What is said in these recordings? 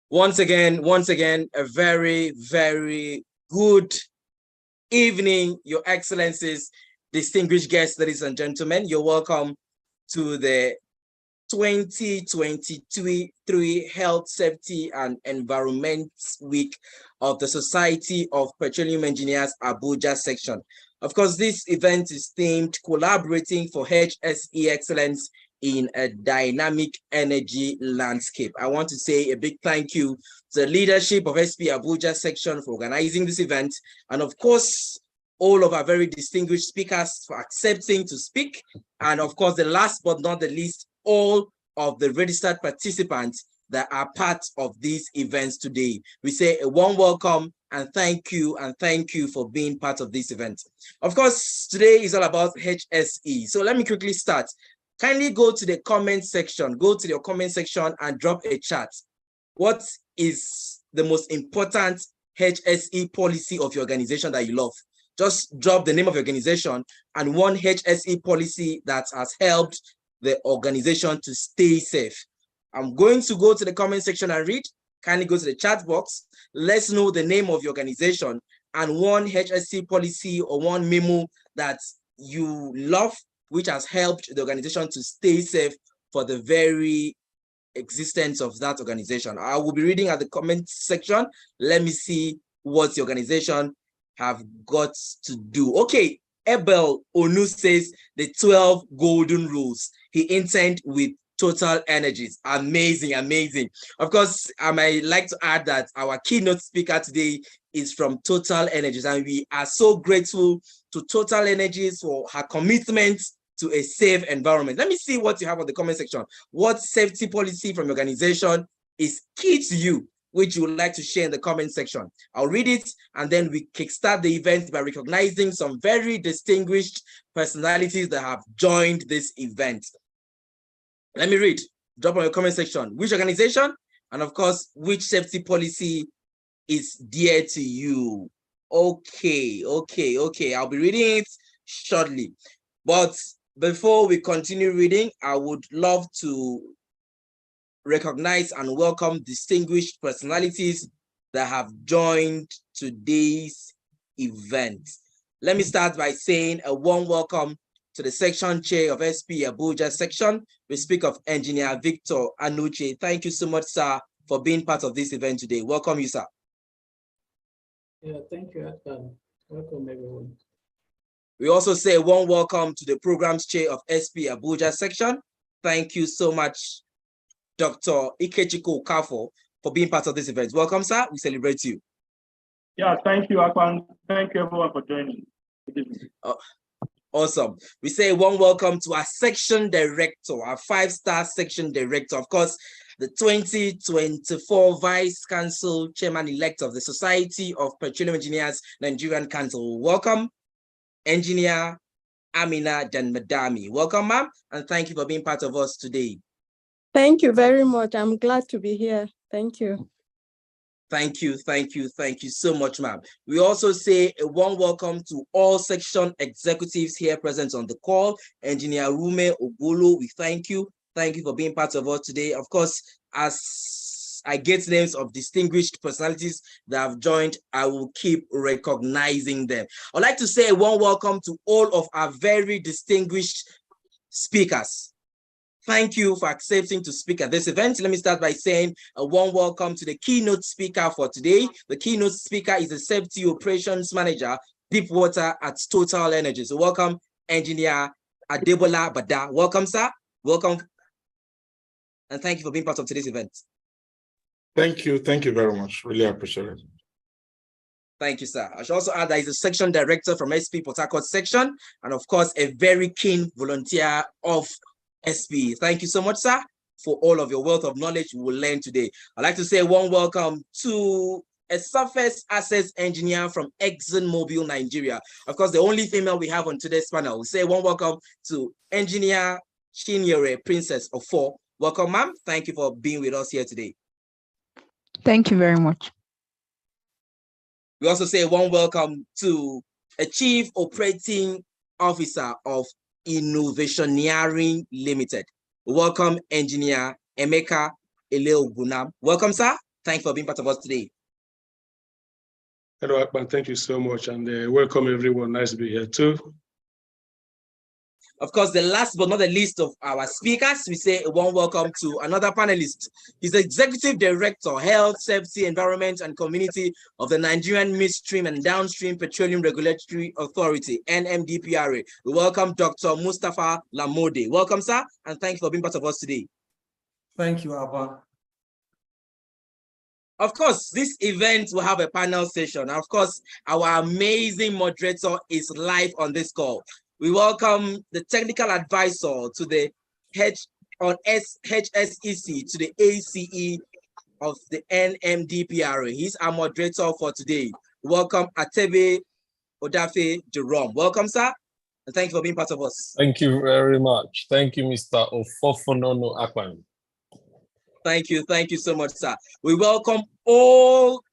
Once again, a very, very good evening, Your Excellencies, distinguished guests, ladies and gentlemen. You're welcome to the 2023 Health, Safety and Environment Week of the Society of Petroleum Engineers Abuja section. Of course, this event is themed Collaborating for HSE Excellence in a Dynamic Energy Landscape. I want to say a big thank you to the leadership of SP Abuja section for organizing this event, and of course, all of our very distinguished speakers for accepting to speak, and of course, the last but not the least, all of the registered participants that are part of these events today. We say a warm welcome and thank you for being part of this event. Of course, today is all about HSE. So let me quickly start. Kindly go to the comment section, and drop a chat. What is the most important HSE policy of your organization that you love? Just drop the name of your organization and one HSE policy that has helped the organization to stay safe. I'm going to go to the comment section and read. Kindly go to the chat box. Let's know the name of your organization and one HSE policy or one memo that you love, which has helped the organization to stay safe for the very existence of that organization. I will be reading at the comment section. Let me see what the organization have got to do. Okay, Abel Onu says the 12 golden rules he intended with Total Energies. Amazing, amazing. Of course, I might like to add that our keynote speaker today is from Total Energies, and we are so grateful to Total Energies for her commitment to a safe environment. Let me see what you have on the comment section. What safety policy from your organization is key to you, which you would like to share in the comment section? I'll read it, and then we kickstart the event by recognizing some very distinguished personalities that have joined this event. Let me read. Drop on your comment section. Which organization? And of course, which safety policy is dear to you? Okay. I'll be reading it shortly. But before we continue reading, I would love to recognize and welcome distinguished personalities that have joined today's event. Let me start by saying a warm welcome to the section chair of SP Abuja section. We speak of Engineer Victor Anuche. Thank you so much, sir, for being part of this event today. Welcome you, sir. Yeah, thank you, Adkan. Welcome, everyone. We also say a warm welcome to the programs chair of SP Abuja section. Thank you so much, Dr. Ikechiko Kafo, for being part of this event. Welcome, sir. We celebrate you. Yeah, thank you, Akpan. Thank you, everyone, for joining. Awesome. We say a warm welcome to our section director, our 5-star section director. Of course, the 2024 Vice Council Chairman-elect of the Society of Petroleum Engineers Nigerian Council. Welcome, Engineer Amina Janmadami. Welcome, ma'am, and thank you for being part of us today. Thank you very much. I'm glad to be here. Thank you. Thank you so much, ma'am. We also say a warm welcome to all section executives here present on the call. Engineer Rume Ogulu, we thank you. Thank you for being part of us today. Of course, as I get names of distinguished personalities that have joined, I will keep recognizing them. I'd like to say a warm welcome to all of our very distinguished speakers. Thank you for accepting to speak at this event. Let me start by saying a warm welcome to the keynote speaker for today. The keynote speaker is the Safety Operations Manager, Deep Water at Total Energy. So welcome, Engineer Adebola Bada. Welcome, sir. Welcome. And thank you for being part of today's event. Thank you very much. Really appreciate it. Thank you, sir. I should also add that he's a section director from SP Port Harcourt section, and of course, a very keen volunteer of SP. Thank you so much, sir, for all of your wealth of knowledge we will learn today. I'd like to say a warm welcome to a surface assets engineer from ExxonMobil, Nigeria. Of course, the only female we have on today's panel. We say a warm welcome to Engineer Chinyere, Princess of Four. Welcome, ma'am. Thank you for being with us here today. Thank you very much. We also say a warm welcome to a Chief Operating Officer of Innovationeering Limited. Welcome, Engineer Emeka Eleogunam. Welcome, sir. Thanks for being part of us today. Hello, Akpan. Thank you so much, and welcome everyone. Nice to be here too. Of course, the last but not the least of our speakers, we say a warm welcome to another panelist. He's the Executive Director, Health, Safety, Environment, and Community of the Nigerian Midstream and Downstream Petroleum Regulatory Authority, NMDPRA. We welcome Dr. Mustafa Lamode. Welcome, sir, and thank you for being part of us today. Thank you, Abba. Of course, this event will have a panel session. Of course, our amazing moderator is live on this call. We welcome the technical advisor to the HSEC, to the ACE of the NMDPRA. He's our moderator for today. Welcome, Atebe Odafe Jerome. Welcome, sir, and thank you for being part of us. Thank you very much. Thank you, Mr. Ofofonono Akpan. Thank you so much, sir. We welcome all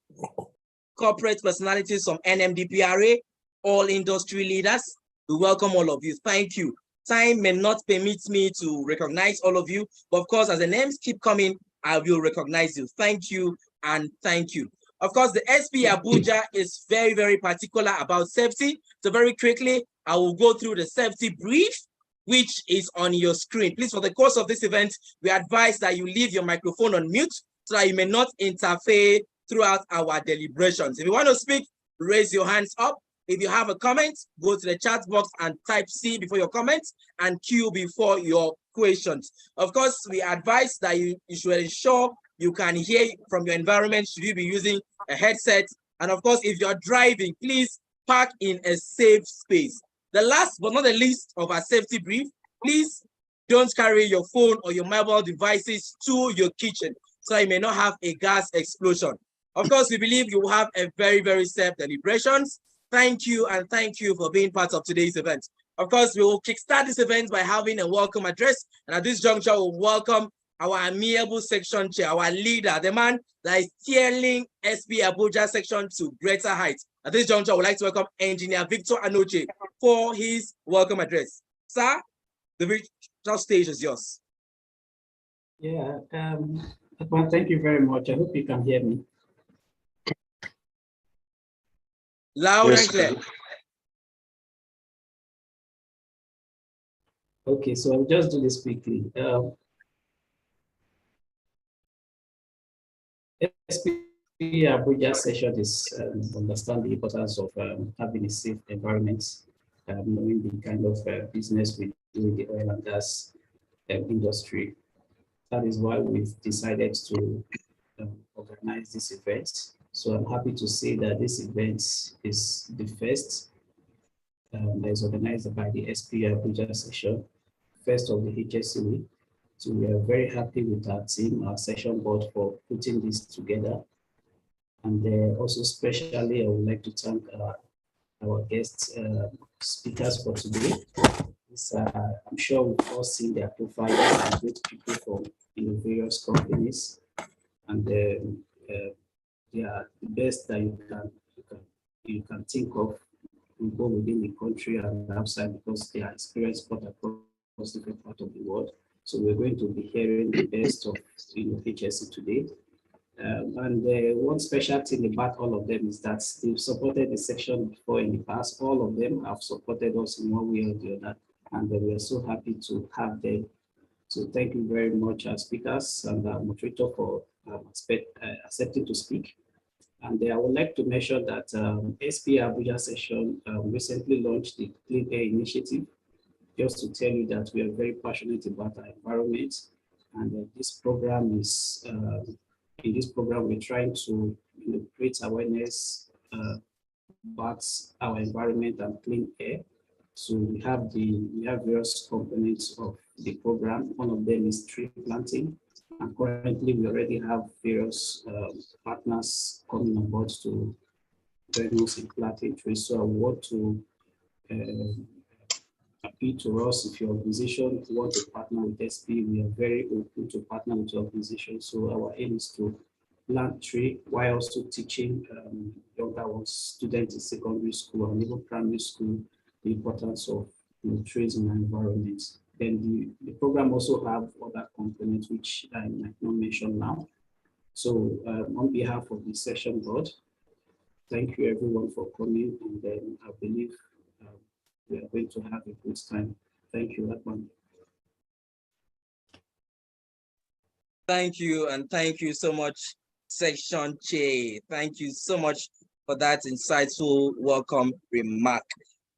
corporate personalities from NMDPRA, all industry leaders. We welcome all of you. Thank you. Time may not permit me to recognize all of you, but of course, as the names keep coming, I will recognize you. Thank you and thank you. Of course, the SP Abuja is very, very particular about safety. So very quickly, I will go through the safety brief, which is on your screen. Please, for the course of this event, we advise that you leave your microphone on mute so that you may not interfere throughout our deliberations. If you want to speak, raise your hands up. If you have a comment, go to the chat box and type C before your comments and Q before your questions. Of course, we advise that you should ensure you can hear from your environment. Should you be using a headset? And of course, if you're driving, please park in a safe space. The last but not the least of our safety brief, please don't carry your phone or your mobile devices to your kitchen so you may not have a gas explosion. Of course, we believe you will have a very, very safe deliberations. Thank you, and thank you for being part of today's event. Of course, we will kickstart this event by having a welcome address. And at this juncture, we'll welcome our amiable section chair, our leader, the man that is steering SP Abuja section to greater heights. At this juncture, I would like to welcome Engineer Victor Anoche for his welcome address. Sir, the virtual stage is yours. Yeah, thank you very much. I hope you can hear me. Loud and clear. Okay, so I'll just do this quickly. SP Abuja session is understand the importance of having a safe environment, knowing the kind of business we do in the oil and gas industry. That is why we've decided to organize this event. So I'm happy to say that this event is the first that is organized by the SP Abuja session, first of the HSE. So we are very happy with our team, our session board, for putting this together. And also especially, I would like to thank our guest speakers for today. I'm sure we've all seen their profiles and great people from various companies. And they are the best that you can think of, both within the country and outside, because they are experienced but across different parts of the world. So we're going to be hearing the best of HSE today. And one special thing about all of them is that they've supported the section before in the past. All of them have supported us in one way or the other, and we are so happy to have them. So thank you very much, speakers and moderator, for accepting to speak. And I would like to mention that SP Abuja session recently launched the Clean Air Initiative, just to tell you that we are very passionate about our environment. And this program is, in this program, we're trying to create awareness about our environment and clean air. So we have various components of the program. One of them is tree planting. And currently, we already have various partners coming on board to join us in planting trees. So I want to appeal to us. If your organization wants to partner with SP, we are very open to partner with your organization. So our aim is to plant tree while also teaching younger ones, students in secondary school and even primary school, the importance of trees in our environment. Then the program also have other components which I might not mention now. So on behalf of the session board, thank you everyone for coming, and then I believe we are going to have a good time. Thank you, Akman. Thank you, and thank you so much, Section Chair. Thank you so much for that insightful welcome remark.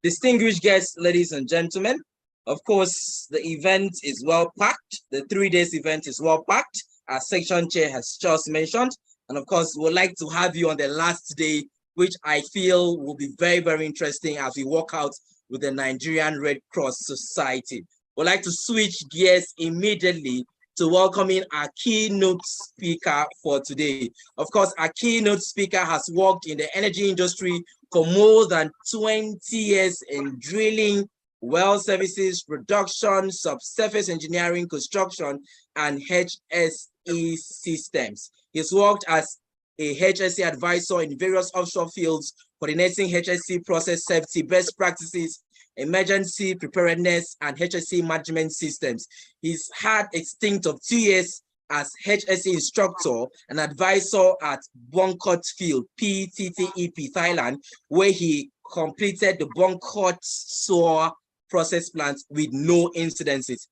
Distinguished guests, ladies and gentlemen, of course, the event is well packed. The 3 days event is well packed, as Section Chair has just mentioned. And of course, we'd like to have you on the last day, which I feel will be very, very interesting as we walk out with the Nigerian Red Cross Society. We'd like to switch gears immediately to welcoming our keynote speaker for today. Of course, our keynote speaker has worked in the energy industry for more than 20 years in drilling, well services, production, subsurface engineering, construction, and HSE systems. He's worked as a HSE advisor in various offshore fields, coordinating HSE process safety, best practices, emergency preparedness, and HSE management systems. He's had a stint of 2 years as HSE instructor and advisor at Bongkot Field, PTTEP, Thailand, where he completed the Bongkot SOAR process plant with no incidences.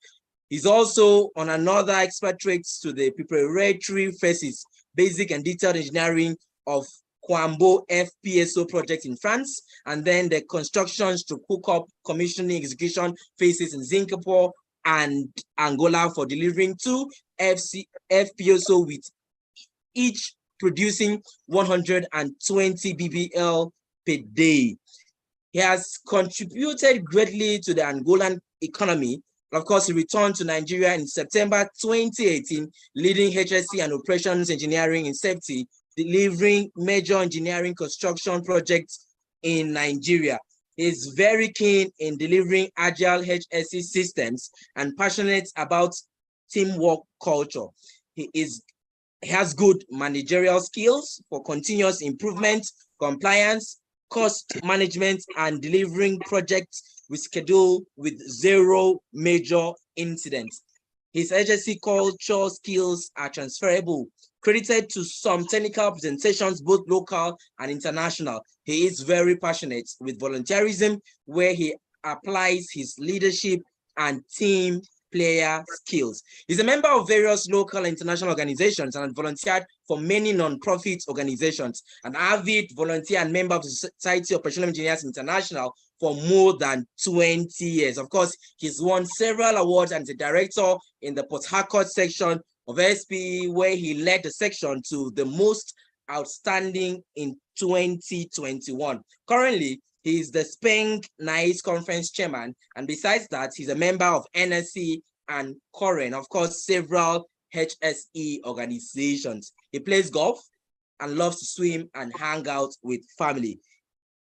He's also on another expatriates to the preparatory phases, basic and detailed engineering of Kwambo FPSO project in France, and then the constructions to hook up commissioning execution phases in Singapore and Angola for delivering 2 FPSO, with each producing 120 BBL per day. He has contributed greatly to the Angolan economy. Of course, he returned to Nigeria in September 2018, leading HSE and operations engineering in safety, delivering major engineering construction projects in Nigeria. He is very keen in delivering agile HSE systems and passionate about teamwork culture. He has good managerial skills for continuous improvement, compliance, cost management, and delivering projects with schedule with 0 major incidents. His HSE culture skills are transferable, credited to some technical presentations, both local and international. He is very passionate with volunteerism, where he applies his leadership and team player skills. He's a member of various local and international organizations and volunteered for many non-profit organizations, an avid volunteer and member of the Society of Petroleum Engineers International for more than 20 years. Of course, he's won several awards and is a director in the Port Harcourt section of SP, where he led the section to the most outstanding in 2021. Currently, he is the Spain NICE Conference Chairman, and besides that, he's a member of NSC and COREN, of course, several HSE organizations. He plays golf and loves to swim and hang out with family.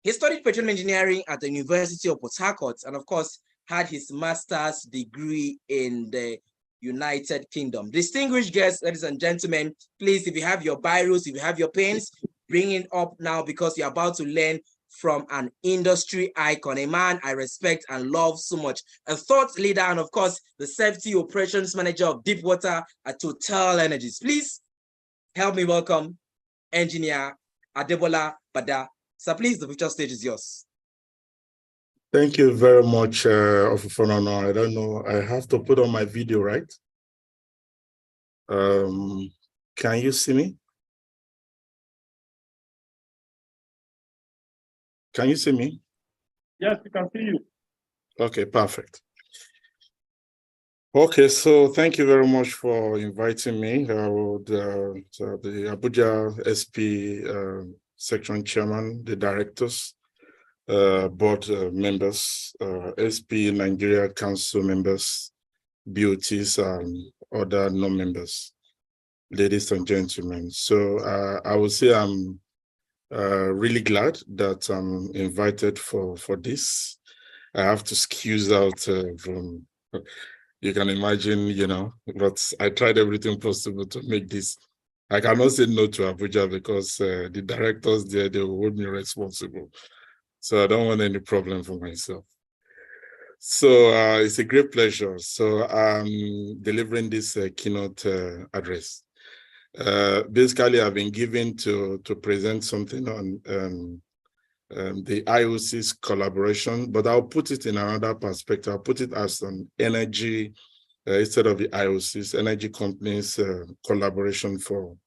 He studied petroleum engineering at the University of Port Harcourt, and of course, had his master's degree in the United Kingdom. Distinguished guests, ladies and gentlemen, please, if you have your biros, if you have your pens, bring it up now because you're about to learn from an industry icon, a man I respect and love so much, a thought leader, and of course, the safety operations manager of Deepwater at Total Energies. Please help me welcome Engineer Adebola Bada. So please, the future stage is yours. Thank you very much, Ofufono. I don't know, I have to put on my video, right? Can you see me? Can you see me? Yes, we can see you. Okay, perfect. Okay, so thank you very much for inviting me. The Abuja SP section chairman, the directors, board members, SP Nigeria Council members, BOTs, and other non-members, ladies and gentlemen. So I would say I'm really glad that I'm invited for this. I have to excuse out from, you can imagine, you know, but I tried everything possible to make this. I cannot say no to Abuja because the directors there, they will hold me responsible. So I don't want any problem for myself. So it's a great pleasure. So I'm delivering this keynote address. Basically, I've been given to present something on the IOC's collaboration, but I'll put it in another perspective. I'll put it as an energy, instead of the IOC's, energy companies collaboration for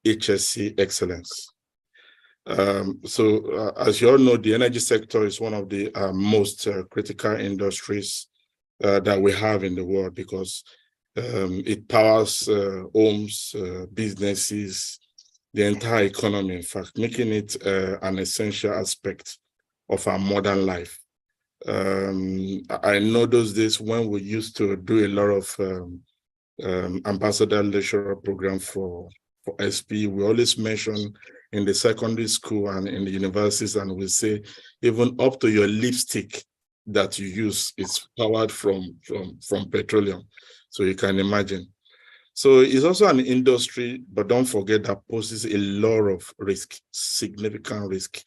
HSE excellence. As you all know, the energy sector is one of the most critical industries that we have in the world because it powers homes, businesses, the entire economy, in fact, making it an essential aspect of our modern life. I know those days when we used to do a lot of ambassador lecturer program for SP, we always mention in the secondary school and in the universities, and we say even up to your lipstick that you use is powered from petroleum. So you can imagine. So it's also an industry, but don't forget that poses a lot of risk, significant risk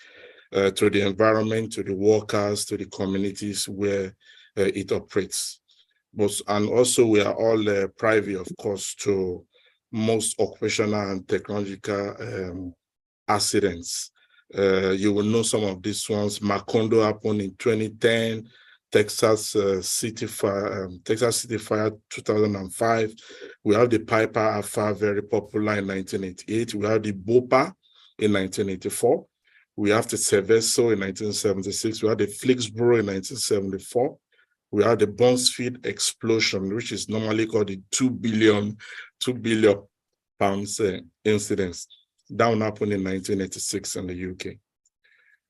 to the environment, to the workers, to the communities where it operates. And also we are all privy, of course, to most occupational and technological accidents. You will know some of these ones. Macondo happened in 2010, Texas City Fire 2005. We have the Piper Alpha, very popular in 1988. We have the Bopa in 1984. We have the Seveso in 1976. We have the Flixboro in 1974. We have the Bunsfield explosion, which is normally called the 2 billion pounds incidents. That happened in 1986 in the UK.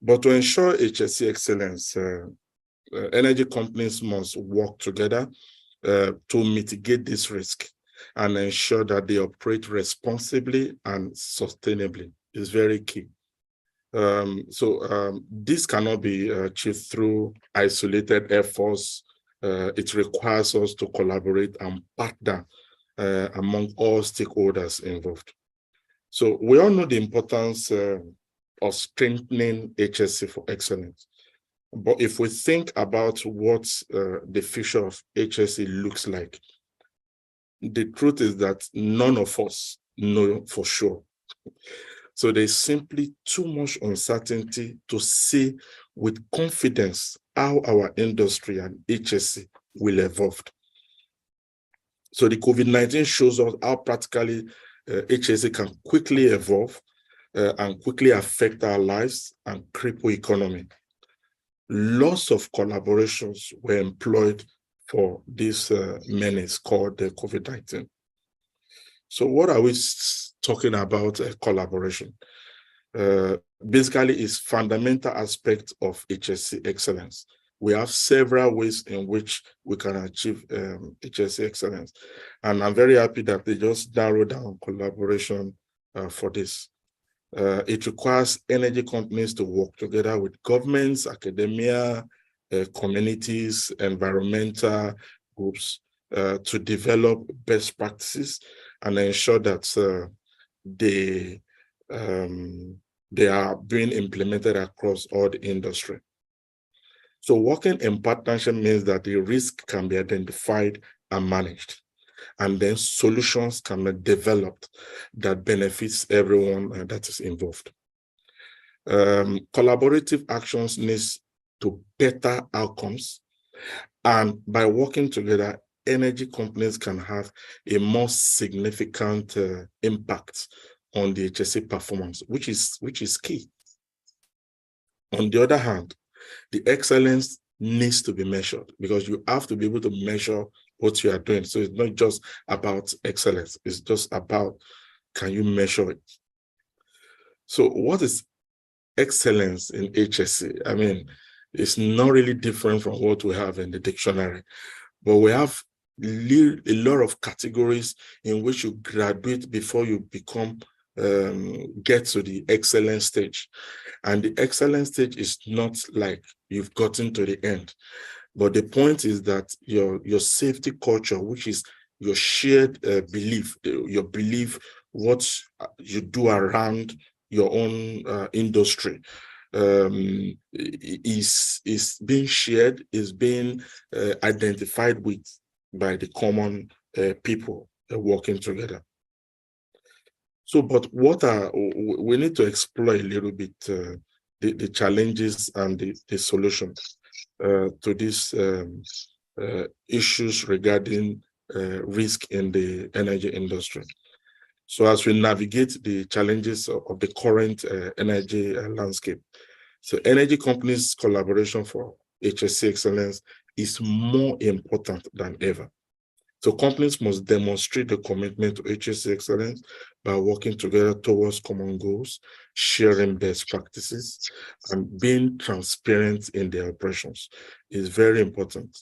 But to ensure HSE excellence, energy companies must work together to mitigate this risk and ensure that they operate responsibly and sustainably. It's very key. This cannot be achieved through isolated efforts. It requires us to collaborate and partner among all stakeholders involved. So we all know the importance of strengthening HSE for excellence. But if we think about what the future of HSE looks like, the truth is that none of us know for sure. So there's simply too much uncertainty to say with confidence how our industry and HSE will evolve. So the COVID-19 shows us how practically HSE can quickly evolve and quickly affect our lives and cripple economy. Lots of collaborations were employed for this menace called the COVID-19. So what are we talking about collaboration? Basically, it's fundamental aspect of HSE excellence. We have several ways in which we can achieve HSE excellence. And I'm very happy that they just narrowed down collaboration for this. It requires energy companies to work together with governments, academia, communities, environmental groups, to develop best practices and ensure that they are being implemented across all the industry. So working in partnership means that the risk can be identified and managed, and then solutions can be developed that benefits everyone that is involved. Collaborative actions needs to better outcomes, and by working together, energy companies can have a more significant impact on the HSE performance, which is key. On the other hand, the excellence needs to be measured, because you have to be able to measure what you are doing. So it's not just about excellence, it's just about, can you measure it? So what is excellence in HSE? I mean, it's not really different from what we have in the dictionary, but we have a lot of categories in which you graduate before you become get to the excellence stage. And the excellence stage is not like you've gotten to the end, but the point is that your safety culture, which is your shared belief, your belief, what you do around your own industry, is being shared, is being identified with by the common people working together. So, but we need to explore a little bit the challenges and the solutions to these issues regarding risk in the energy industry. So as we navigate the challenges of the current energy landscape, so energy companies' collaboration for HSE excellence is more important than ever. So companies must demonstrate the commitment to HSE excellence by working together towards common goals, sharing best practices, and being transparent in their operations is very important.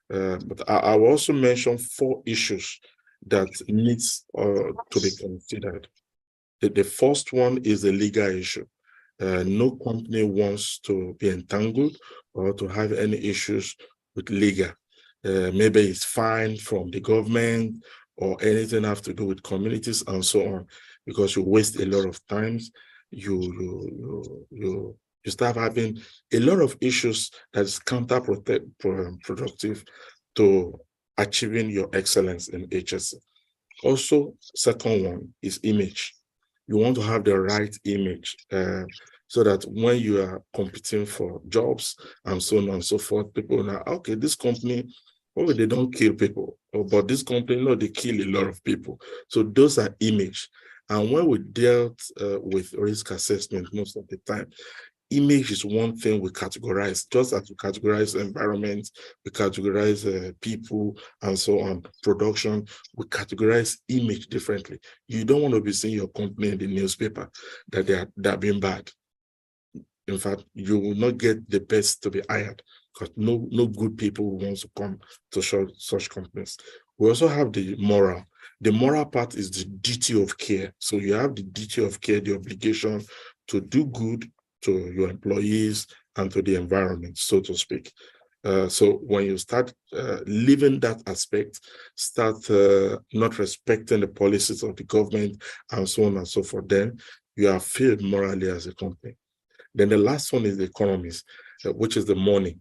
But I will also mention 4 issues that needs to be considered. The first one is the legal issue. No company wants to be entangled or to have any issues with legal. Maybe it's fine from the government or anything have to do with communities and so on, because you waste a lot of times. You start having a lot of issues that is counterproductive to achieving your excellence in HSE. Also, second one is image. You want to have the right image so that when you are competing for jobs and so on and so forth, people know, okay, this company, oh, they don't kill people, but this company, no, they kill a lot of people. So those are image. And when we dealt with risk assessment most of the time, image is one thing we categorize, just as we categorize environment, we categorize people and so on, production, we categorize image differently. You don't want to be seeing your company in the newspaper that they're being bad. In fact, you will not get the best to be hired, because no good people want to come to such companies. We also have the moral. The moral part is the duty of care. So you have the duty of care, the obligation to do good to your employees and to the environment, so to speak. So when you start living that aspect, start not respecting the policies of the government and so on and so forth, then you have failed morally as a company. Then the last one is the economies, which is the money.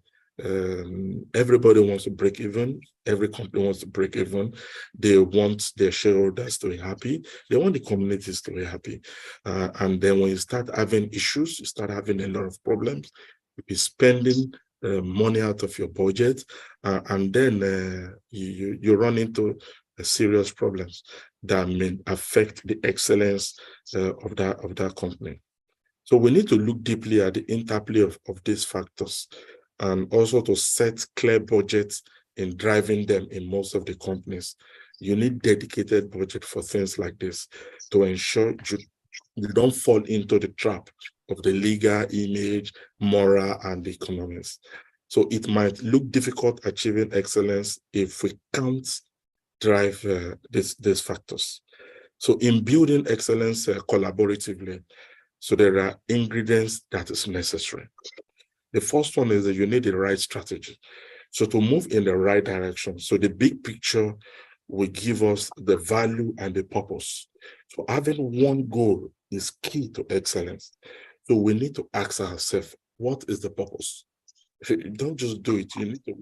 Everybody wants to break even. Every company wants to break even. They want their shareholders to be happy. They want the communities to be happy. And then when you start having issues, you start having a lot of problems. You'll be spending money out of your budget, and then you run into serious problems that may affect the excellence of that company. So we need to look deeply at the interplay of these factors, and also to set clear budgets in driving them in most of the companies. You need dedicated budget for things like this to ensure you don't fall into the trap of the legal, image, moral, and the economics. So it might look difficult achieving excellence if we can't drive these factors. So in building excellence collaboratively, so there are ingredients that is necessary. The first one is that you need the right strategy. So to move in the right direction, so the big picture will give us the value and the purpose. So having one goal is key to excellence. So we need to ask ourselves, what is the purpose? Don't just do it. You need to,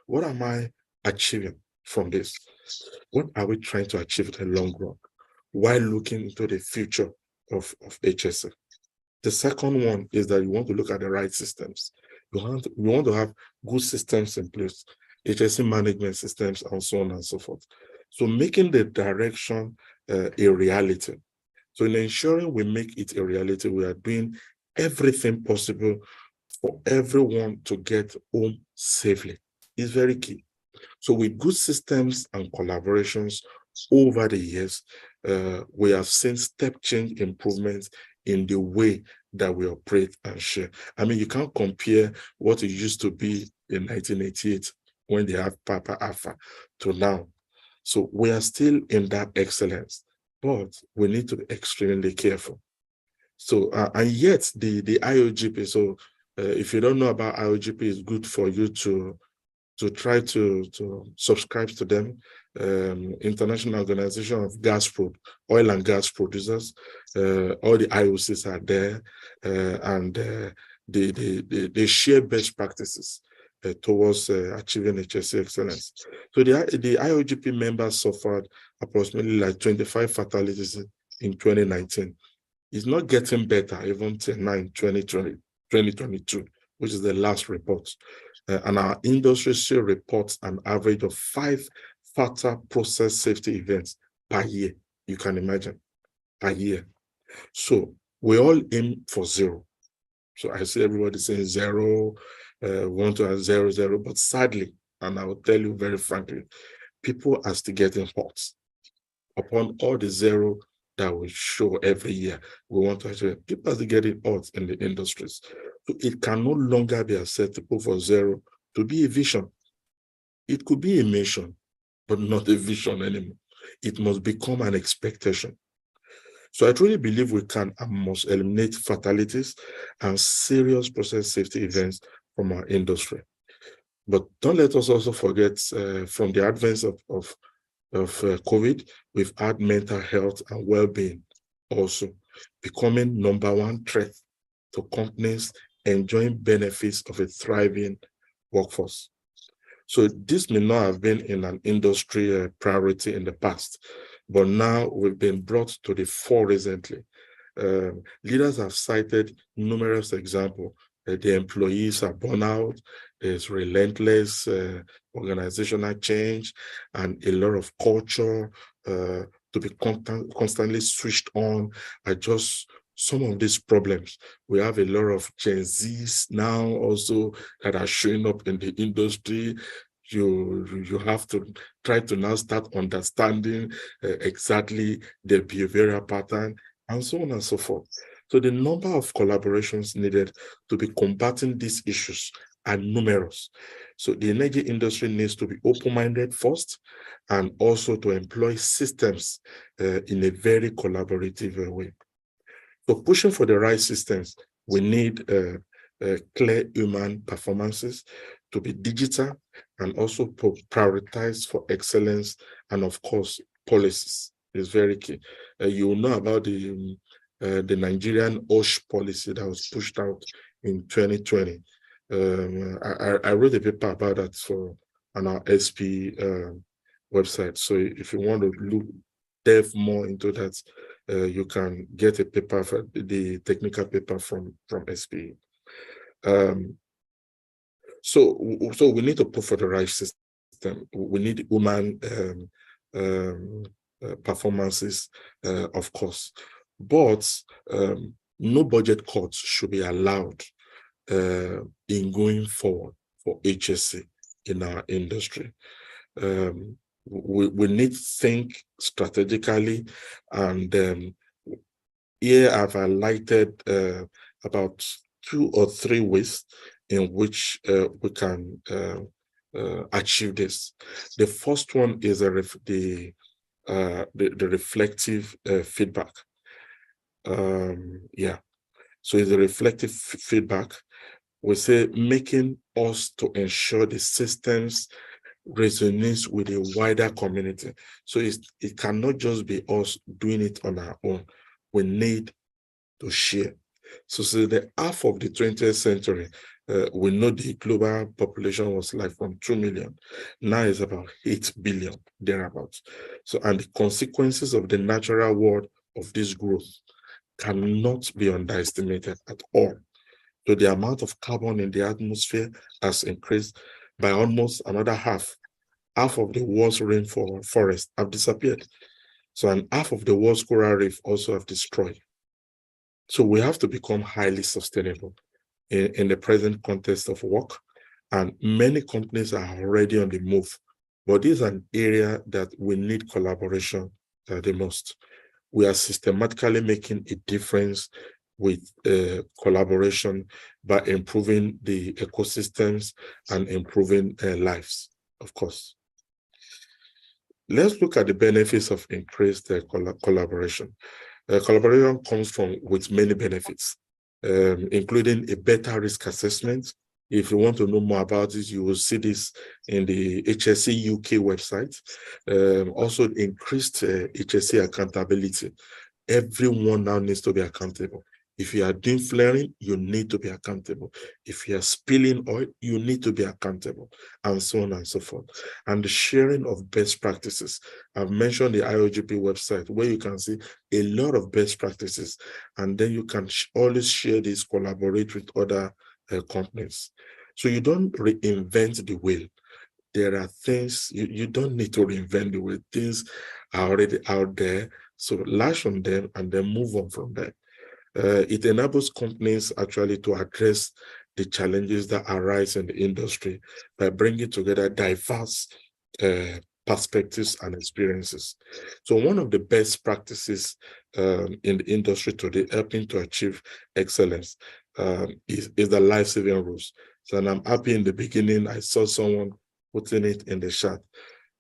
what am I achieving from this? What are we trying to achieve in the long run while looking into the future of HSE? The second one is that you want to look at the right systems. You want to have good systems in place, HSE management systems, and so on and so forth. So making the direction a reality. So in ensuring we make it a reality, we are doing everything possible for everyone to get home safely. It's very key. So with good systems and collaborations over the years, we have seen step change improvements in the way that we operate and share. I mean, you can't compare what it used to be in 1988 when they had Papa Alpha to now. So we are still in that excellence, but we need to be extremely careful. So, and yet the IOGP, so if you don't know about IOGP, it's good for you to try to subscribe to them. International Organization of Oil and Gas Producers. All the IOCs are there, and they share best practices towards achieving HSE excellence. So the IOGP members suffered approximately like 25 fatalities in 2019. It's not getting better even till now in 2022, which is the last report. And our industry still reports an average of 5 fatal process safety events per year. You can imagine, per year. So we all aim for 0. So I see everybody saying 0, want to have 0, but sadly, and I will tell you very frankly, people are still getting hurt. Upon all the 0 that we show every year, we want to actually, people are still getting hurt in the industries. So it can no longer be acceptable for 0 to be a vision. It could be a mission, but not a vision anymore. It must become an expectation. So I truly believe we can and must eliminate fatalities and serious process safety events from our industry. But don't let us also forget, from the advent of COVID, we've had mental health and well-being also becoming #1 threat to companies enjoying benefits of a thriving workforce. So this may not have been in an industry priority in the past, but now we've been brought to the fore recently. Leaders have cited numerous examples. The employees are burnt out, there's relentless organizational change, and a lot of culture to be constantly switched on are just some of these problems. We have a lot of Gen Zs now also that are showing up in the industry. You have to try to now start understanding exactly the behavioral pattern and so on and so forth. So the number of collaborations needed to be combating these issues are numerous. So the energy industry needs to be open-minded first, and also to employ systems in a very collaborative way. So pushing for the right systems, we need clear human performances to be digital, and also prioritize for excellence, and of course, policies is very key. You will know about the Nigerian OSH policy that was pushed out in 2020. I wrote a paper about that on our SP website. So if you want to delve more into that, you can get a paper, the technical paper from SP. So we need to put for the right system. We need human performances, of course, but no budget cuts should be allowed in going forward for HSE in our industry. We need to think strategically, and here I've highlighted about 2 or 3 ways in which we can achieve this. The first one is the reflective feedback. So it's a reflective feedback we say making us to ensure the systems resonates with a wider community. So it cannot just be us doing it on our own. We need to share. So the half of the 20th century, we know the global population was like from 2 million. Now it's about 8 billion, thereabouts. So, and the consequences of the natural world of this growth cannot be underestimated at all. So the amount of carbon in the atmosphere has increased by almost another half. Half of the world's rainforest have disappeared. So, and half of the world's coral reef also have destroyed. So we have to become highly sustainable in the present context of work. And many companies are already on the move. But this is an area that we need collaboration the most. We are systematically making a difference with collaboration by improving the ecosystems and improving lives, of course. Let's look at the benefits of increased collaboration. Collaboration comes with many benefits, including a better risk assessment. If you want to know more about this, you will see this in the HSE UK website. Also, increased HSE accountability. Everyone now needs to be accountable. If you are doing flaring, you need to be accountable. If you are spilling oil, you need to be accountable, and so on and so forth. And the sharing of best practices. I've mentioned the IOGP website where you can see a lot of best practices, and then you can always share this, collaborate with other companies. So you don't reinvent the wheel. There are things, you don't need to reinvent the wheel. Things are already out there. So lash on them and then move on from there. It enables companies actually to address the challenges that arise in the industry by bringing together diverse perspectives and experiences. So one of the best practices in the industry today, helping to achieve excellence, is the life-saving rules. So, and I'm happy in the beginning, I saw someone putting it in the chat.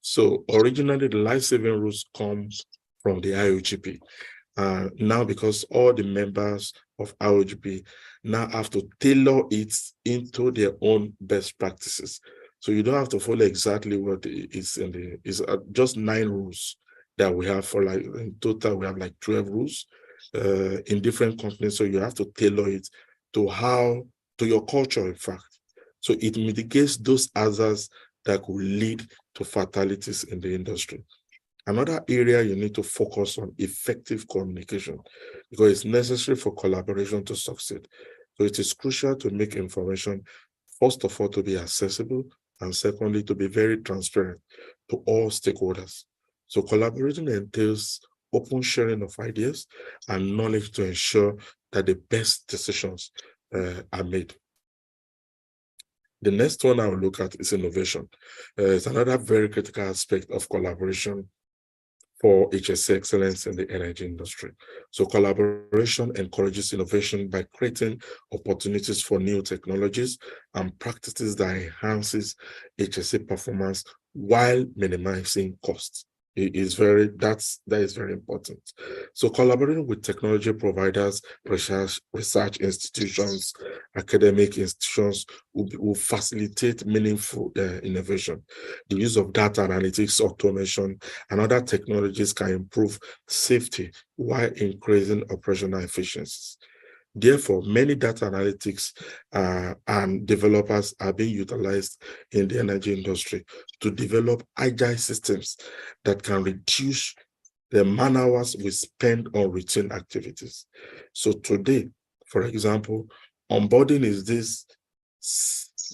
So originally, the life-saving rules come from the IOGP. Now, because all the members of IOGP now have to tailor it into their own best practices. So you don't have to follow exactly what is in the, it's just 9 rules that we have for, like, in total, we have like 12 rules in different companies. So you have to tailor it to your culture, in fact. So it mitigates those hazards that could lead to fatalities in the industry. Another area you need to focus on effective communication, because it's necessary for collaboration to succeed. So it is crucial to make information, first of all, to be accessible, and secondly, to be very transparent to all stakeholders. So collaboration entails open sharing of ideas and knowledge to ensure that the best decisions are made. The next one I will look at is innovation. It's another very critical aspect of collaboration for HSE excellence in the energy industry. So collaboration encourages innovation by creating opportunities for new technologies and practices that enhances HSE performance while minimizing costs. That is very important. So collaborating with technology providers, research institutions, academic institutions will facilitate meaningful innovation. The use of data analytics, automation, and other technologies can improve safety while increasing operational efficiencies. Therefore, many data analytics and developers are being utilized in the energy industry to develop agile systems that can reduce the man hours we spend on routine activities. So today, for example, onboarding is this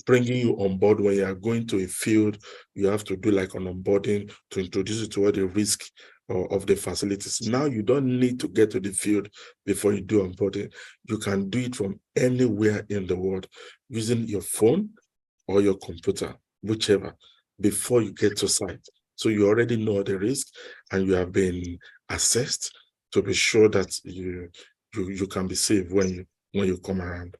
bringing you on board. When you are going to a field, you have to do like an onboarding to introduce you to all the risk of the facilities. Now you don't need to get to the field before you do onboarding. You can do it from anywhere in the world using your phone or your computer, whichever, before you get to site. So you already know the risk and you have been assessed to be sure that you can be safe when you come around.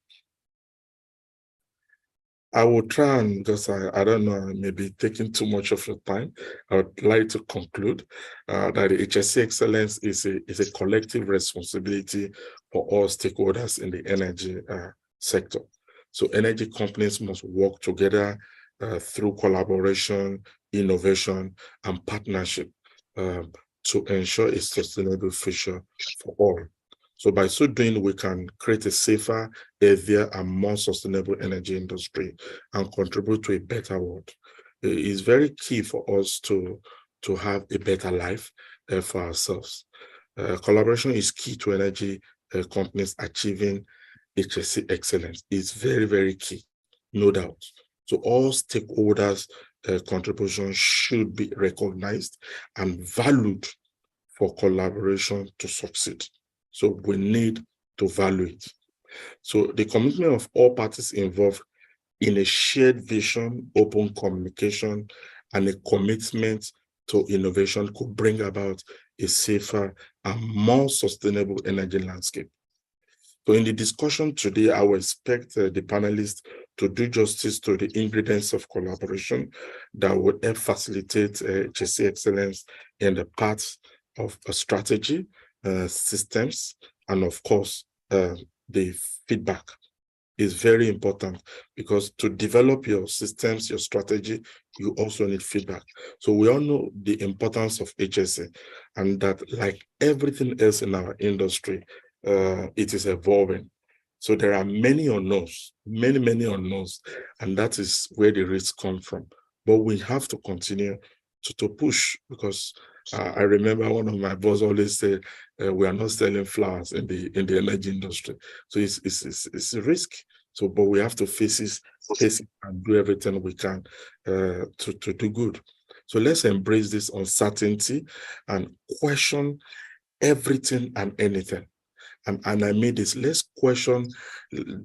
I will try and, because I don't know, maybe taking too much of your time, I would like to conclude that the HSE excellence is a collective responsibility for all stakeholders in the energy sector. So energy companies must work together through collaboration, innovation, and partnership to ensure a sustainable future for all. So by so doing, we can create a safer, healthier, and more sustainable energy industry and contribute to a better world. It is very key for us to have a better life for ourselves. Collaboration is key to energy companies achieving HSE excellence. It's very, very key, no doubt. So all stakeholders' contributions should be recognized and valued for collaboration to succeed. So we need to value it. So the commitment of all parties involved in a shared vision, open communication, and a commitment to innovation could bring about a safer and more sustainable energy landscape. So in the discussion today, I will expect the panelists to do justice to the ingredients of collaboration that would help facilitate HSE excellence in the parts of a strategy, systems, and of course, the feedback is very important, because to develop your systems, your strategy, you also need feedback. So we all know the importance of HSE, and that, like everything else in our industry, it is evolving. So there are many unknowns, many unknowns, and that is where the risks come from. But we have to continue to push, because I remember one of my boss always said, we are not selling flowers in the energy industry. So it's a risk. So, but we have to face it and do everything we can to do good. So let's embrace this uncertainty and question everything and anything. And I made this, let's question,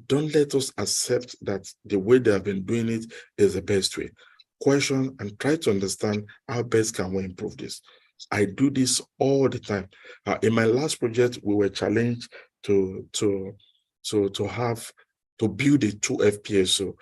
don't let us accept that the way they have been doing it is the best way. Question and try to understand how best can we improve this. I do this all the time. In my last project, we were challenged to build a 2 FPSO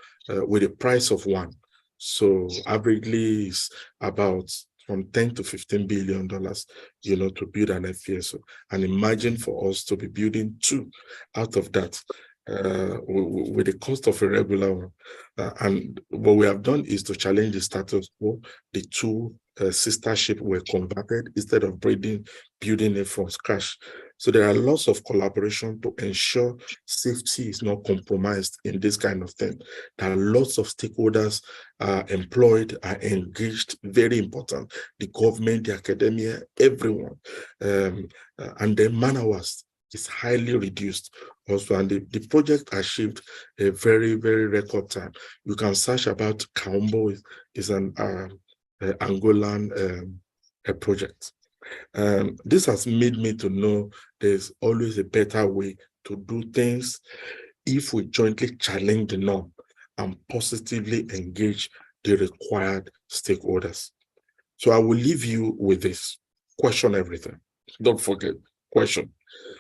with a price of 1. So averagely is about from $10 to $15 billion, to build an FPSO. And imagine for us to be building 2 out of that with the cost of a regular one. And what we have done is to challenge the status quo. The 2 sister ships were converted instead of building it from scratch. So there are lots of collaboration to ensure safety is not compromised in this kind of thing. There are lots of stakeholders employed, are engaged, very important. The government, the academia, everyone. And the man hours is highly reduced also. And the project achieved a very, very record time. You can search about Kaombo, is an Angolan project. This has made me to know there's always a better way to do things if we jointly challenge the norm and positively engage the required stakeholders. So I will leave you with this. Question everything. Don't forget, question.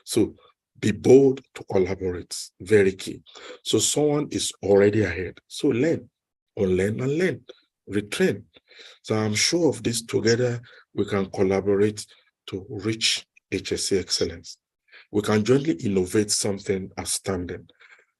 So be bold to collaborate, very key. So someone is already ahead. So learn, unlearn and learn, retrain. So I'm sure of this, together we can collaborate to reach HSE excellence. We can jointly innovate something outstanding.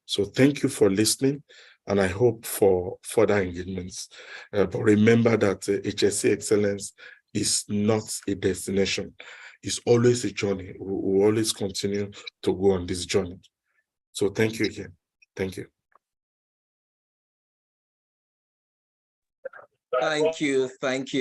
So thank you for listening, and I hope for further engagements. But remember that HSE excellence is not a destination. It's always a journey. We will always continue to go on this journey. So thank you again. Thank you. Thank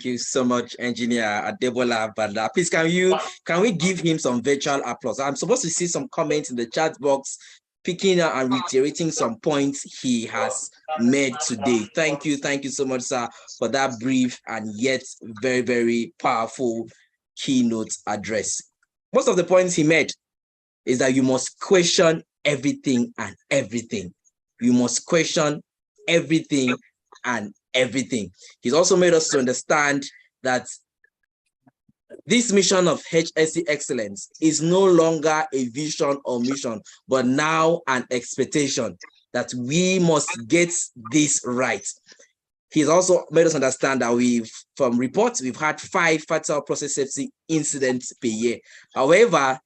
you so much, Engineer Adebola Banda. Please, can we give him some virtual applause? I'm supposed to see some comments in the chat box, picking up and reiterating some points he has made today. Thank you so much, sir, for that brief and yet very, very powerful keynote address. Most of the points he made is that you must question everything and everything. You must question everything and everything. He's also made us to understand that this mission of HSE excellence is no longer a vision or mission, but now an expectation that we must get this right. He's also made us understand that from reports, we've had 5 fatal process safety incidents per year. However,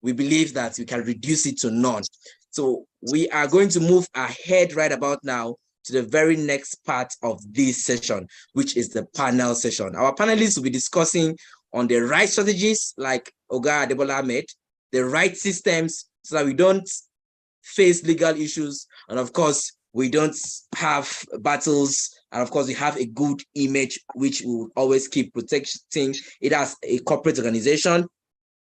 we believe that we can reduce it to none. So we are going to move ahead right about now to the very next part of this session, which is the panel session. Our panelists will be discussing on the right strategies, like Oga Adebola made, the right systems, so that we don't face legal issues, and of course, we don't have battles, and of course, we have a good image, which we will always keep protecting it as a corporate organization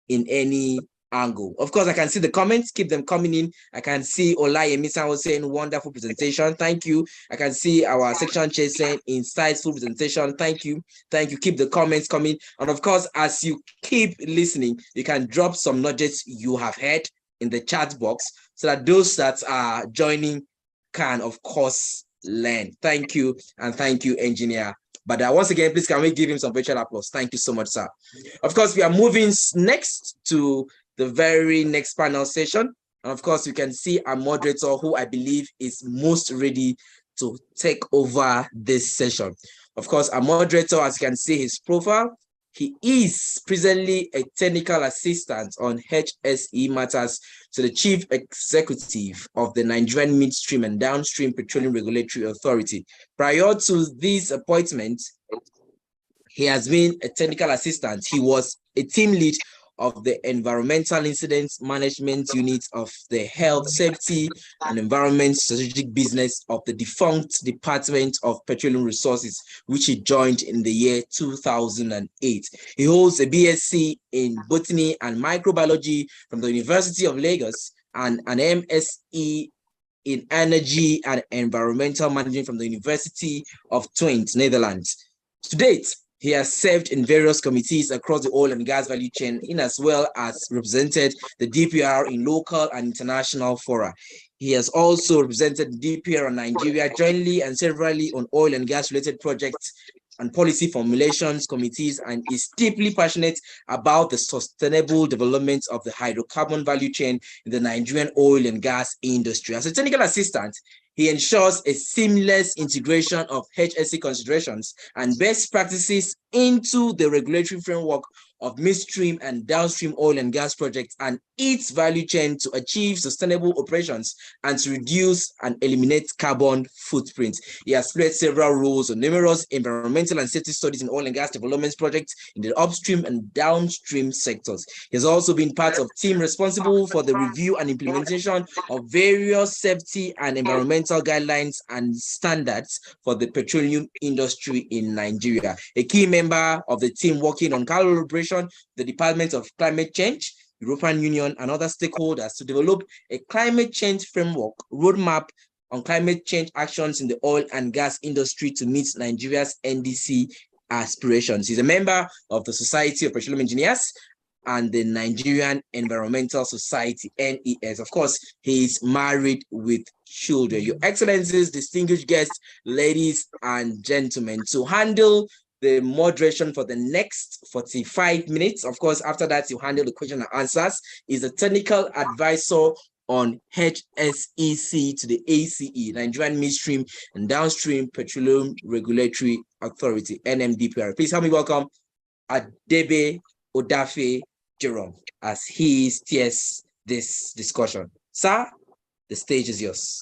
in any angle. Of course, I can see the comments, keep them coming in. I can see Olayemi was saying wonderful presentation. Thank you. I can see our section chair saying insightful presentation. Thank you. Thank you. Keep the comments coming. And of course, as you keep listening, you can drop some nuggets you have heard in the chat box so that those that are joining can, of course, learn. Thank you. And thank you, engineer. But once again, please, can we give him some virtual applause? Thank you so much, sir. Of course, we are moving next to the very next panel session. And of course, you can see our moderator, who I believe is most ready to take over this session. Of course, our moderator, as you can see his profile, he is presently a technical assistant on HSE matters to the chief executive of the Nigerian Midstream and Downstream Petroleum Regulatory Authority. Prior to this appointment, he has been a technical assistant. He was a team lead of the Environmental Incidents Management Unit of the Health, Safety, and Environment Strategic Business of the defunct Department of Petroleum Resources, which he joined in the year 2008. He holds a BSc in Botany and Microbiology from the University of Lagos and an MSc in Energy and Environmental Management from the University of Twente, Netherlands. To date, he has served in various committees across the oil and gas value chain, in as well as represented the DPR in local and international fora. He has also represented the DPR in Nigeria jointly and severally on oil and gas related projects and policy formulations committees, and is deeply passionate about the sustainable development of the hydrocarbon value chain in the Nigerian oil and gas industry. As a technical assistant, he ensures a seamless integration of HSE considerations and best practices into the regulatory framework of midstream and downstream oil and gas projects and its value chain to achieve sustainable operations and to reduce and eliminate carbon footprint. He has played several roles on numerous environmental and safety studies in oil and gas development projects in the upstream and downstream sectors. He has also been part of team responsible for the review and implementation of various safety and environmental guidelines and standards for the petroleum industry in Nigeria. A key member of the team working on collaboration, the Department of Climate Change, European Union, and other stakeholders to develop a climate change framework roadmap on climate change actions in the oil and gas industry to meet Nigeria's NDC aspirations. He's a member of the Society of Petroleum Engineers and the Nigerian Environmental Society, NES. Of course, he is married with children. Your Excellencies, distinguished guests, ladies and gentlemen, to handle the moderation for the next 45 minutes. Of course, after that, you handle the question and answers. Is a technical advisor on HSEC to the ACE, Nigerian Midstream and Downstream Petroleum Regulatory Authority, NMDPR. Please help me welcome Adebe Odafe Jerome as he steers this discussion. Sir, the stage is yours.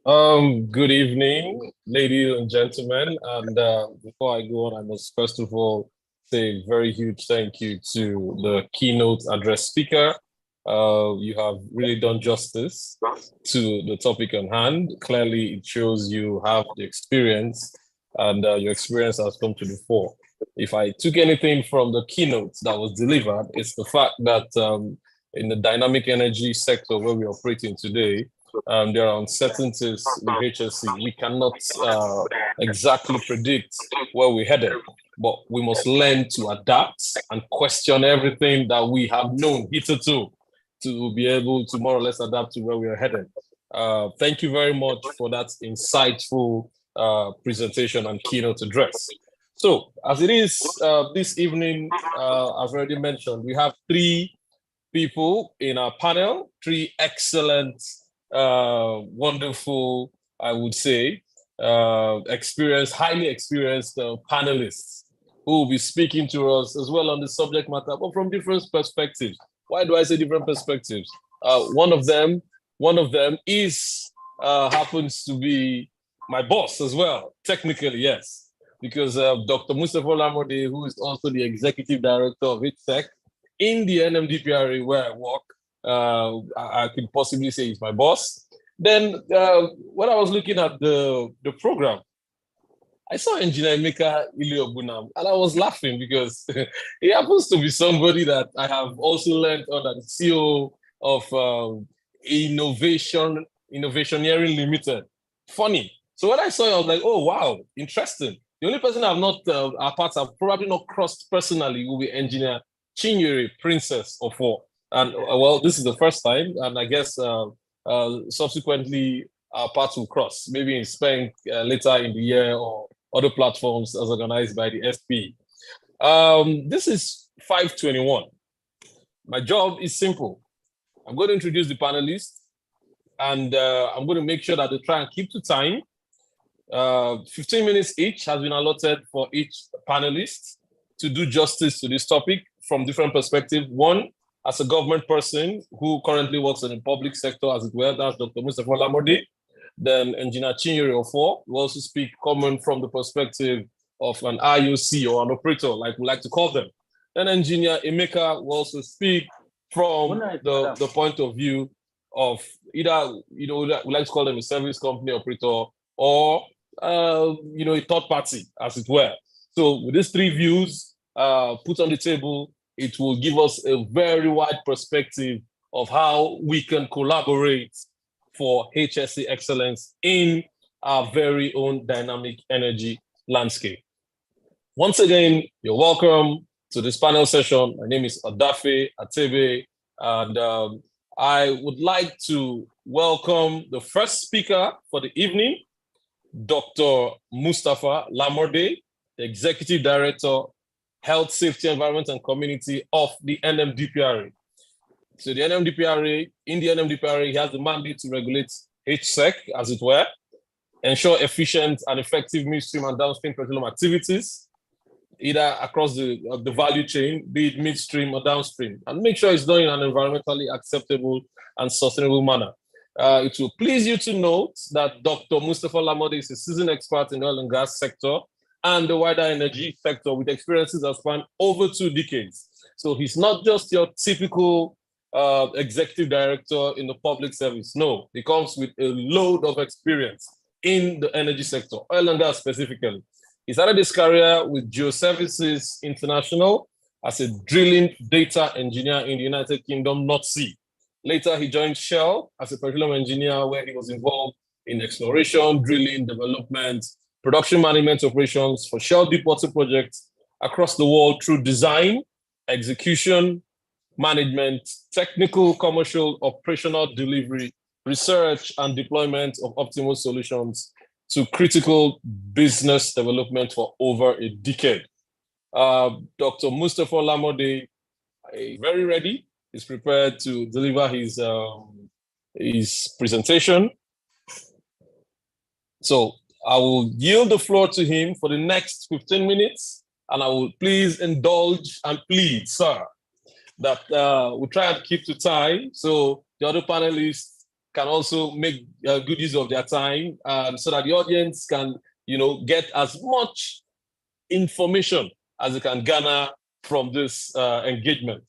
Good evening, ladies and gentlemen. And before I go on, I must first of all say a very huge thank you to the keynote address speaker. You have really done justice to the topic on hand. Clearly, it shows you have the experience, and your experience has come to the fore. If I took anything from the keynote that was delivered, it's the fact that in the dynamic energy sector where we operate in today, there are uncertainties with HSE. We cannot exactly predict where we're headed, but we must learn to adapt and question everything that we have known hitherto to be able to more or less adapt to where we are headed. Thank you very much for that insightful presentation and keynote address. So, as it is this evening, I've already mentioned, we have three people in our panel, three excellent, wonderful, I would say, highly experienced panelists who will be speaking to us as well on the subject matter, but from different perspectives. Why do I say different perspectives? One of them is happens to be my boss as well, technically, yes, because Dr. Mustafa Lamode, who is also the executive director of HSEC in the NMDPRA where I work, I could possibly say he's my boss. Then when I was looking at the program, I saw Engineer Emeka Iliobunam, and I was laughing because he happens to be somebody that I have also learned under the CEO of Innovationeering Limited. Funny. So when I saw it, I was like, oh, wow, interesting. The only person I've not, our paths have probably not crossed personally will be Engineer Chinyere, Princess of War. And well, this is the first time, and I guess subsequently our paths will cross, maybe in Spain later in the year or other platforms as organized by the SP. This is 521. My job is simple. I'm going to introduce the panelists, and I'm going to make sure that they try and keep to time. 15 minutes each has been allotted for each panelist to do justice to this topic from different perspectives. One, as a government person who currently works in the public sector, as it were, that's Dr. Mustafa Lamode. Then Engineer Chinyere Ofor will also speak coming from the perspective of an IOC or an operator, like we like to call them. Then Engineer Emeka will also speak from the point of view of either, we like to call them a service company operator or, a third party, as it were. So with these three views put on the table, it will give us a very wide perspective of how we can collaborate for HSE excellence in our very own dynamic energy landscape. Once again, you're welcome to this panel session. My name is Adafe Atebe, and I would like to welcome the first speaker for the evening, Dr. Mustafa Lamode, the Executive Director, Health, Safety, Environment, and Community of the NMDPRA. So the NMDPRA, in the NMDPRA, he has the mandate to regulate HSEC, as it were, ensure efficient and effective midstream and downstream petroleum activities, either across the value chain, be it midstream or downstream, and make sure it's done in an environmentally acceptable and sustainable manner. It will please you to note that Dr. Mustafa Lamode is a seasoned expert in the oil and gas sector and the wider energy sector with experiences that span over 2 decades. So he's not just your typical executive director in the public service. No, he comes with a load of experience in the energy sector, oil and gas specifically. He started his career with Geoservices International as a drilling data engineer in the United Kingdom, North Sea. Later, he joined Shell as a petroleum engineer, where he was involved in exploration, drilling, development, production management operations for Shell deepwater projects across the world through design, execution, management, technical, commercial, operational delivery, research, and deployment of optimal solutions to critical business development for over a decade. Dr. Mustafa Lamode is very ready. He's prepared to deliver his presentation. So I will yield the floor to him for the next 15 minutes, and I will please indulge and plead, sir, that we try and keep to time so the other panelists can also make good use of their time, so that the audience can, get as much information as they can garner from this engagement,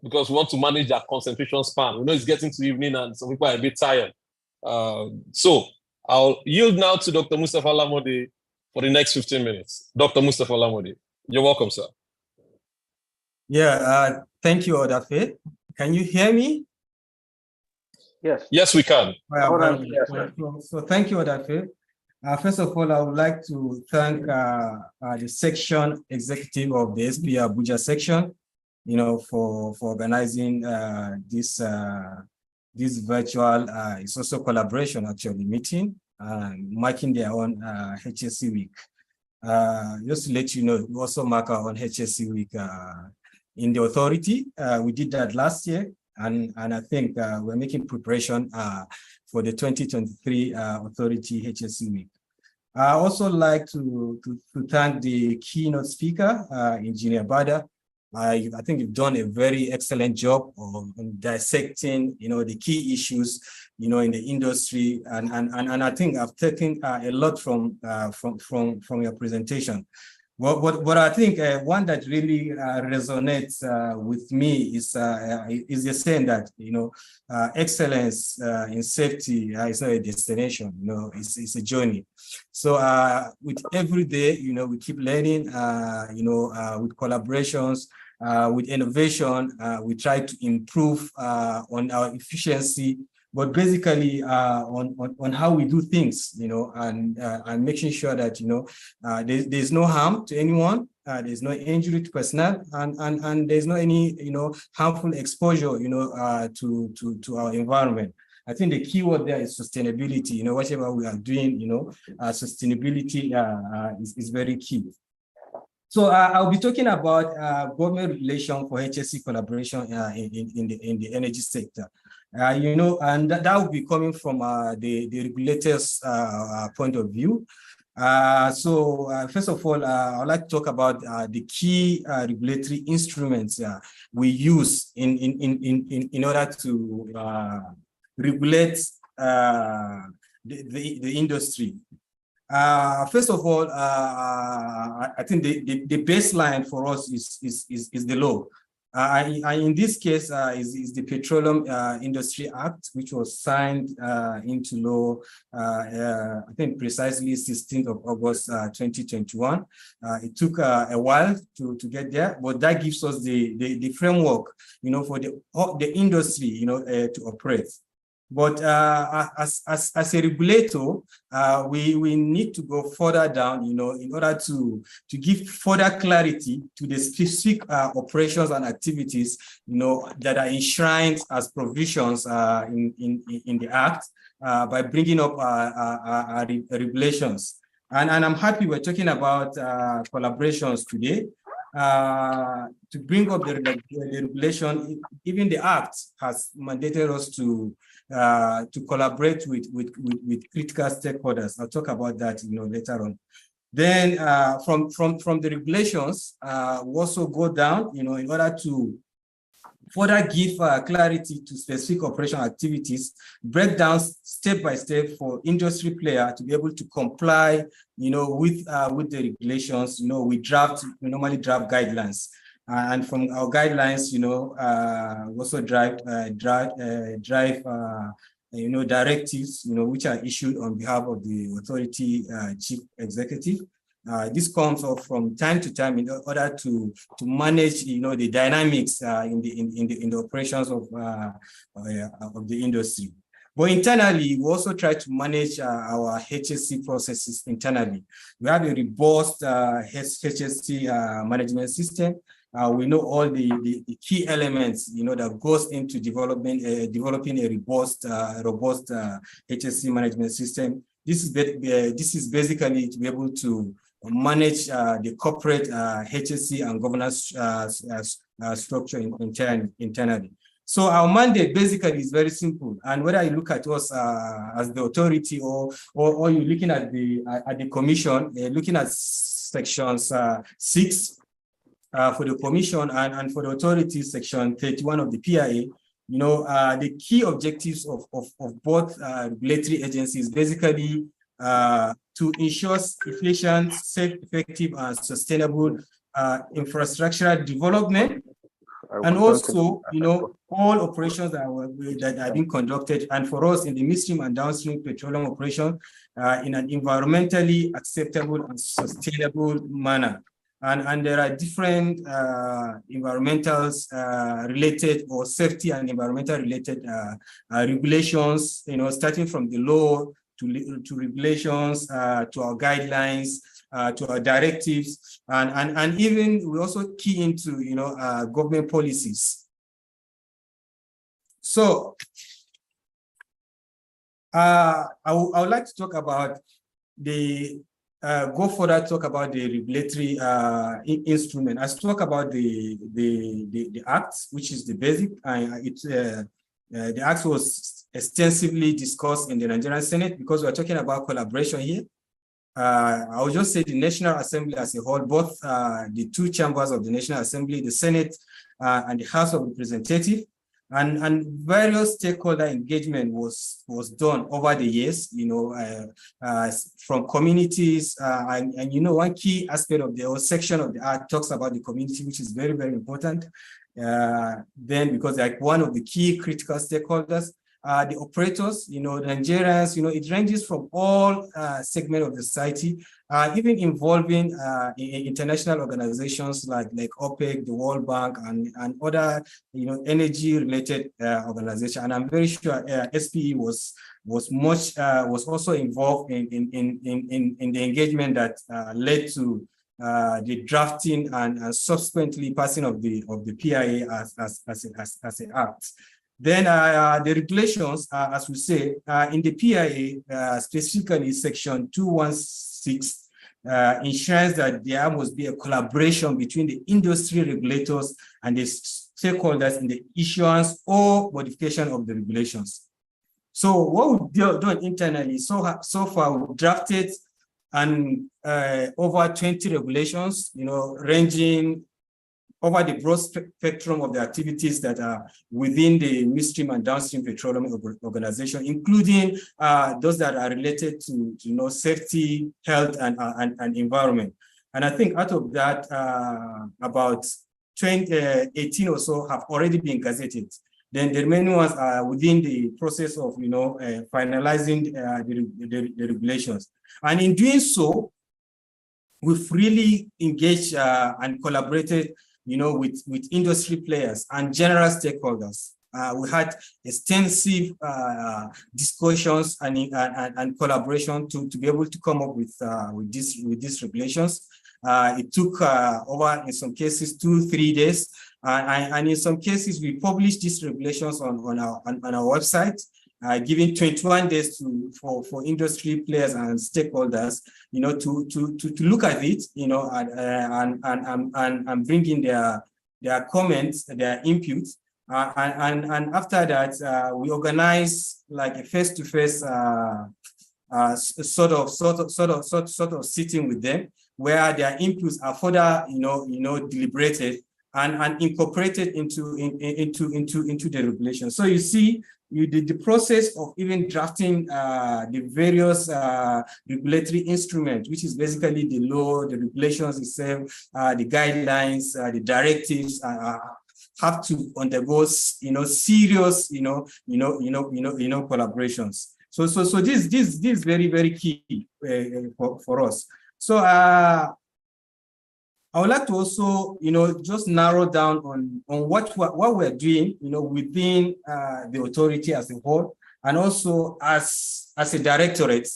because we want to manage their concentration span. We know it's getting to evening and some people are a bit tired. So I'll yield now to Dr. Mustafa Lamode for the next 15 minutes. Dr. Mustafa Lamode, you're welcome, sir. Yeah, thank you, Odafe. Can you hear me? Yes. Yes, we can. So thank you, Odafe. First of all, I would like to thank the section executive of the SP Abuja section, for organizing this virtual, it's also collaboration actually meeting, marking their own HSE week. Just to let you know, we also mark our own HSE week in the authority. We did that last year, and I think we're making preparation for the 2023 authority HSE week. I also like to thank the keynote speaker, Engineer Bada, I think you've done a very excellent job on dissecting, the key issues, in the industry, and I think I've taken a lot from your presentation. But I think one that really resonates with me is the saying that excellence in safety is not a destination, it's a journey. So with every day, we keep learning, with collaborations, with innovation, we try to improve on our efficiency, but basically on how we do things, and making sure that there's no harm to anyone, there's no injury to personnel, and there's no any harmful exposure to our environment. I think the key word there is sustainability. Whatever we are doing, sustainability is very key. So I'll be talking about government regulation for HSE collaboration in the energy sector. And that will be coming from the regulators' point of view. So first of all, I'd like to talk about the key regulatory instruments we use in order to regulate the industry. First of all, I think the baseline for us is the law. In this case, is the Petroleum Industry Act, which was signed into law, I think precisely 16th of August 2021. It took a while to get there, but that gives us the framework, for the industry, to operate. But as a regulator, we need to go further down, in order to give further clarity to the specific operations and activities, that are enshrined as provisions in the Act by bringing up regulations. And I'm happy we're talking about collaborations today. To bring up the regulation, even the Act has mandated us to collaborate with critical stakeholders. I'll talk about that later on. Then from the regulations, we also go down, in order to further give clarity to specific operational activities, break down step by step for industry player to be able to comply, with the regulations. We normally draft guidelines, and from our guidelines, we also drive directives, which are issued on behalf of the authority chief executive. This comes up from time to time in order to manage, the dynamics in the operations of the industry. But internally, we also try to manage our HSE processes internally. We have a robust HSE management system. We know all the key elements, that goes into developing a robust HSE management system. This is basically to be able to manage the corporate HSE and governance structure internally. So our mandate basically is very simple. And whether you look at us as the authority or you're looking at the commission, looking at sections 6 for the commission and for the authority, section 31 of the PIA, the key objectives of both regulatory agencies basically to ensure efficient, safe, effective, and sustainable infrastructural development, and also, all operations that are being conducted, and for us in the midstream and downstream petroleum operation, in an environmentally acceptable and sustainable manner. And there are different environmentals related or safety and environmental related regulations, starting from the law to regulations, to our guidelines, to our directives, and even we also key into government policies. So I would like to talk about go further, talk about the regulatory instrument. I talk about the Act, which is the basic. The Act was extensively discussed in the Nigerian Senate because we're talking about collaboration here. I will just say the National Assembly as a whole, both the two chambers of the National Assembly, the Senate and the House of Representatives, and various stakeholder engagement was done over the years, from communities, and one key aspect of the whole section of the act talks about the community, which is very, very important. Then, because like one of the key critical stakeholders, the operators, the Nigerians, it ranges from all segments of the society, even involving international organizations like OPEC, the World Bank, and other, energy-related organizations. And I'm very sure SPE was also involved in the engagement that led to the drafting and subsequently passing of the PIA as an act. Then the regulations, as we say, in the PIA, specifically section 216, ensures that there must be a collaboration between the industry regulators and the stakeholders in the issuance or modification of the regulations. So what we've done internally, so far we've drafted over 20 regulations, ranging over the broad spectrum of the activities that are within the midstream and downstream petroleum organization, including those that are related to safety, health, and environment. And I think out of that, about 18 or so have already been gazetted. Then the remaining ones are within the process of finalizing the regulations. And in doing so, we've really engaged and collaborated with industry players and general stakeholders. We had extensive discussions and collaboration to be able to come up with these regulations. It took over, in some cases, 2-3 days. And in some cases, we published these regulations on our website, giving 21 days for industry players and stakeholders, to look at it, and bring in their comments, their inputs, and after that, we organize like a face-to-face sort of sitting with them, where their inputs are further, deliberated and incorporated into the regulation. So you see, the process of even drafting the various regulatory instruments, which is basically the law, the regulations itself, the guidelines, the directives, have to undergo, serious, collaborations. So this is very, very key for us. So I would like to also, just narrow down on what we're doing, within the authority as a whole, and also as a directorate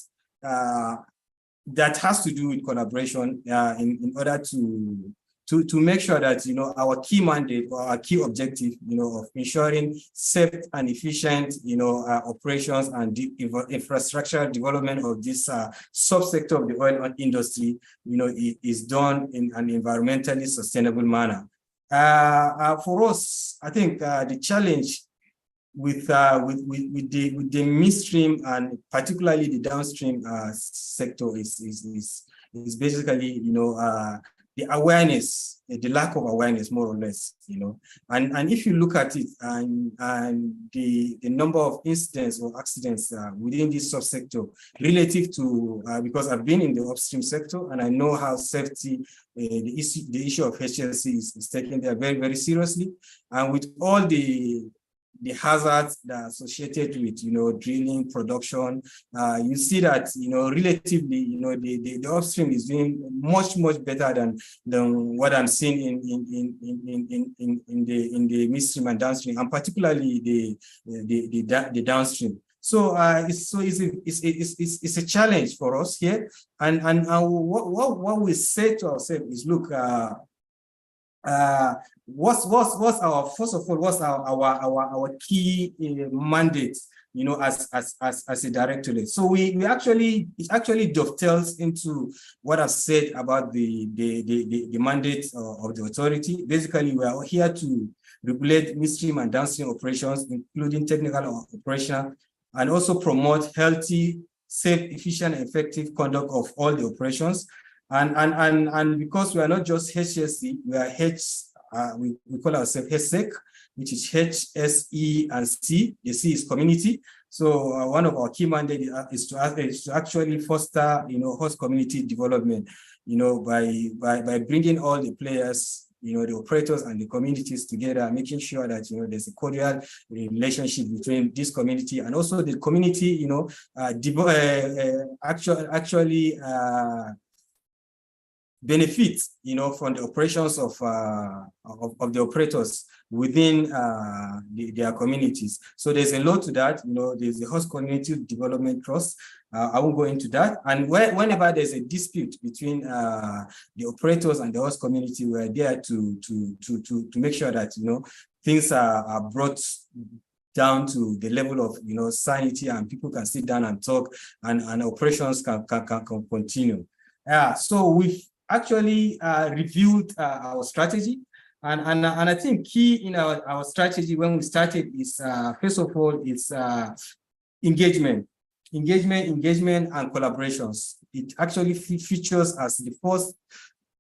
that has to do with collaboration in order to make sure that our key mandate or our key objective, of ensuring safe and efficient, operations and infrastructure development of this subsector of the oil industry, is done in an environmentally sustainable manner. For us, I think the challenge with the midstream and particularly the downstream sector is basically the awareness, the lack of awareness, more or less, and if you look at it and the number of incidents or accidents within this subsector relative to, because I've been in the upstream sector and I know how safety, the issue of HSE is taken there very, very seriously, and with all the hazards that are associated with, drilling, production, you see that, relatively, the upstream is doing much, much better than what I'm seeing in the midstream and downstream, and particularly the downstream. So it's a challenge for us here, and what we say to ourselves is, look, what's our key mandate, as a directorate. So it actually dovetails into what I've said about the mandate of the authority. Basically, we are here to regulate midstream and downstream operations, including technical and operational, and also promote healthy, safe, efficient, effective conduct of all the operations. And because we are not just HSE, we are we call ourselves HSEC, which is HSE and C. The C is community. So one of our key mandates is to actually foster, host community development, by bringing all the players, the operators and the communities together, making sure that, there's a cordial relationship between this community and also the community, actually benefits, from the operations of the operators within their communities. So there's a lot to that. There's the host community development trust. I won't go into that. And whenever there's a dispute between the operators and the host community, we're there to make sure that things are brought down to the level of sanity, and people can sit down and talk, and operations can continue. So we've actually reviewed our strategy, and I think key in our strategy when we started is first of all, it's engagement, and collaborations. It actually features as the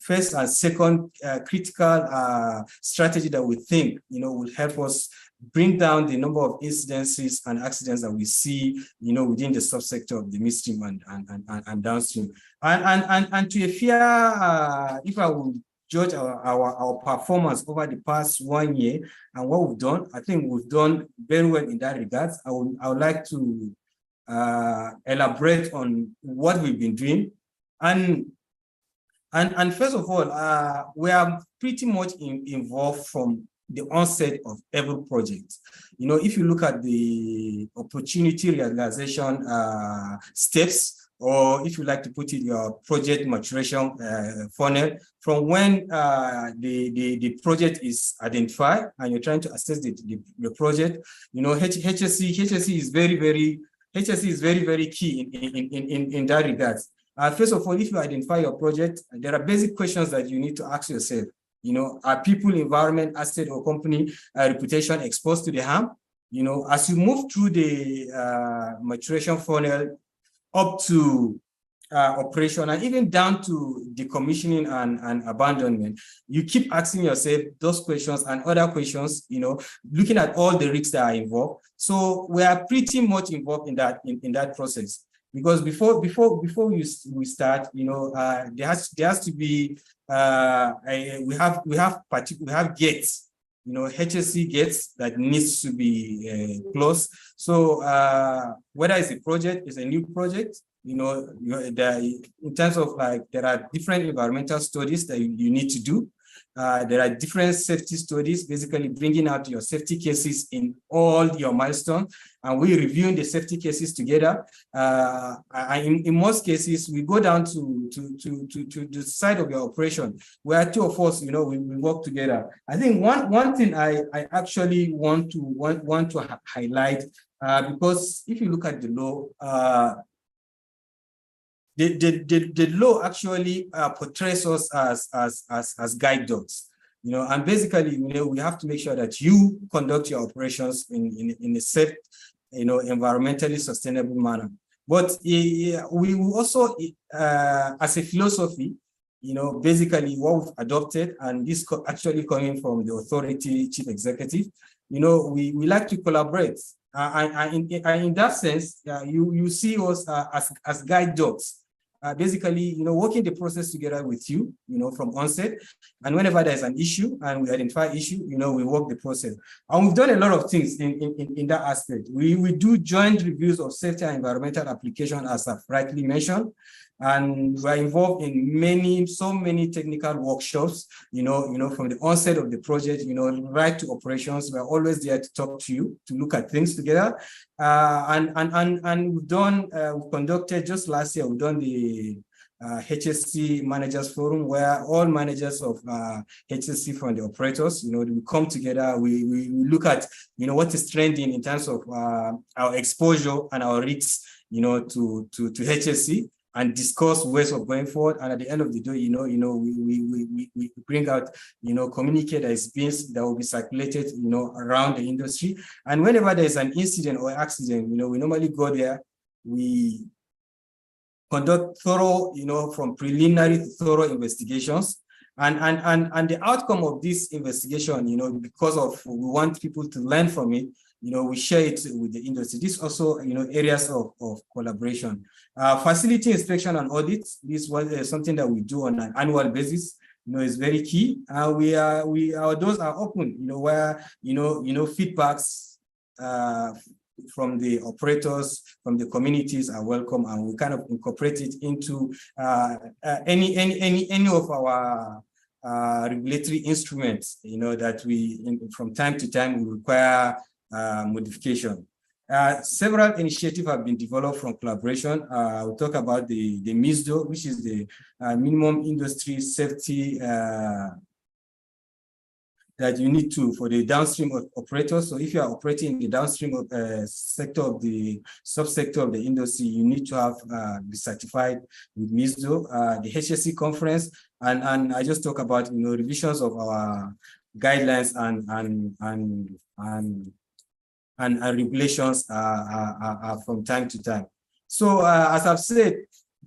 first and second critical strategy that we think will help us bring down the number of incidences and accidents that we see within the subsector of the midstream and downstream. And to a fair, if I will judge our performance over the past 1 year and what we've done, I think we've done very well in that regard. I would like to elaborate on what we've been doing. And first of all, we are pretty much involved from the onset of every project. If you look at the opportunity realization steps, or if you like to put it, your project maturation funnel, from when the project is identified and you're trying to assess the project, HSE is very, very key in that regard. First of all, if you identify your project, there are basic questions that you need to ask yourself. Are people, environment, asset, or company reputation exposed to the harm? As you move through the maturation funnel up to operation and even down to decommissioning and abandonment, you keep asking yourself those questions and other questions, looking at all the risks that are involved. So we are pretty much involved in that process. Because before we start, there has to be we have gates, HSE gates that needs to be closed. So whether it's a project, it's a new project, in terms of there are different environmental studies that you need to do. There are different safety studies, basically bringing out your safety cases in all your milestones, and we're reviewing the safety cases together. In most cases, we go down to the side of your operation, where two of us, we work together. I think one thing I actually want to highlight, because if you look at the law, the law actually portrays us as guide dogs, and basically, we have to make sure that you conduct your operations in a safe, environmentally sustainable manner. But we also, as a philosophy, basically what we've adopted, and this actually coming from the authority chief executive, we like to collaborate. And in that sense, you see us as guide dogs. Basically, working the process together with you, from onset, and whenever there's an issue and we identify issue, we work the process. And we've done a lot of things in that aspect. We do joint reviews of safety and environmental application, as I've rightly mentioned, and we're involved in so many technical workshops, from the onset of the project, right to operations. We're always there to talk to you, to look at things together. And we've conducted just last year, we've done the HSE Managers Forum, where all managers of HSE from the operators, we come together, we look at, what is trending in terms of our exposure and our risks, to HSE, and discuss ways of going forward. And at the end of the day, we bring out, communicate that will be circulated, around the industry. And whenever there's an incident or accident, we normally go there, we conduct thorough, from preliminary to thorough investigations. And the outcome of this investigation, because of we want people to learn from it, we share it with the industry. This also, areas of collaboration. Facility inspection and audit. This was something that we do on an annual basis. Is very key. Our doors are open. Where feedbacks from the operators, from the communities are welcome, and we kind of incorporate it into any of our regulatory instruments, that we, from time to time, we require modification. Several initiatives have been developed from collaboration. We'll talk about the MISDO, which is the minimum industry safety that you need to for the downstream operators. So if you are operating in the downstream sector of the subsector of the industry, you need to have be certified with MISDO, the HSE conference, and I just talk about revisions of our guidelines and regulations from time to time. So as I've said,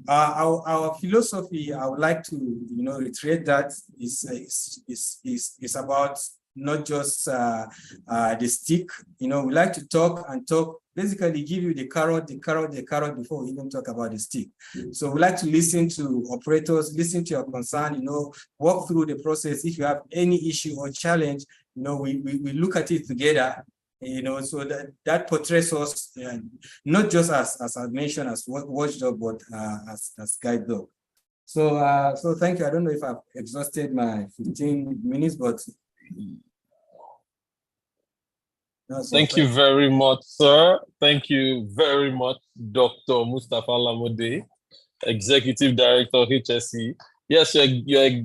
our philosophy, I would like to reiterate that is about not just the stick. We like to talk, basically give you the carrot before we even talk about the stick. So we like to listen to operators, listen to your concern, walk through the process. If you have any issue or challenge, we look at it together. So that portrays us not just as I mentioned as watchdog, but as guide dog. So thank you. I don't know if I've exhausted my 15 minutes, but no, thank you very much, sir. Thank you very much, Dr. Mustafa Lamode, Executive Director, HSE. Yes, you're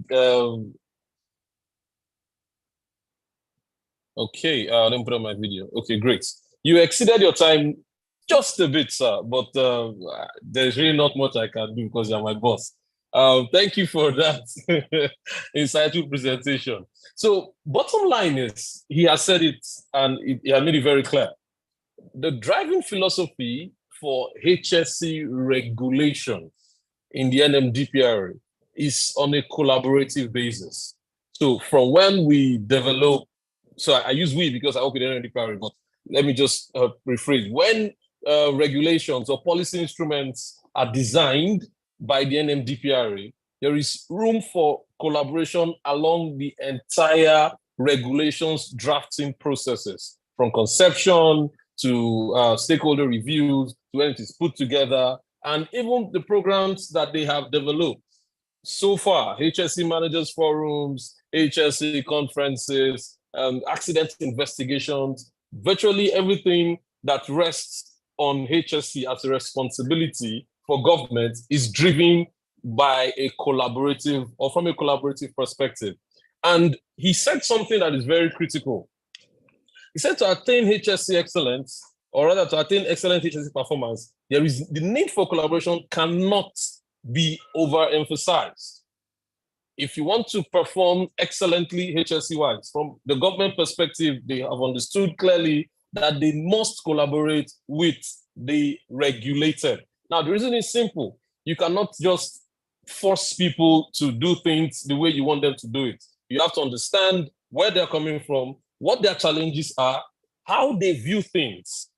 okay, let me put on my video. Okay, great. You exceeded your time just a bit, sir, but there's really not much I can do because you're my boss. Thank you for that insightful presentation. So bottom line is, he has said it and he has made it very clear. The driving philosophy for HSE regulation in the NMDPRA is on a collaborative basis. So from when we develop, so I use we because I hope it didn't NMDPRA, but let me just rephrase. When regulations or policy instruments are designed by the NMDPRA, there is room for collaboration along the entire regulations drafting processes, from conception to stakeholder reviews, to when it is put together, and even the programs that they have developed. So far, HSE managers forums, HSE conferences, accident investigations, virtually everything that rests on HSE as a responsibility for government is driven by a collaborative or from a collaborative perspective. And he said something that is very critical. He said to attain HSE excellence, or rather to attain excellent HSE performance, there is the need for collaboration cannot be overemphasized. If you want to perform excellently HSE-wise, from the government perspective, they have understood clearly that they must collaborate with the regulated. Now, the reason is simple. You cannot just force people to do things the way you want them to do it. You have to understand where they're coming from, what their challenges are, how they view things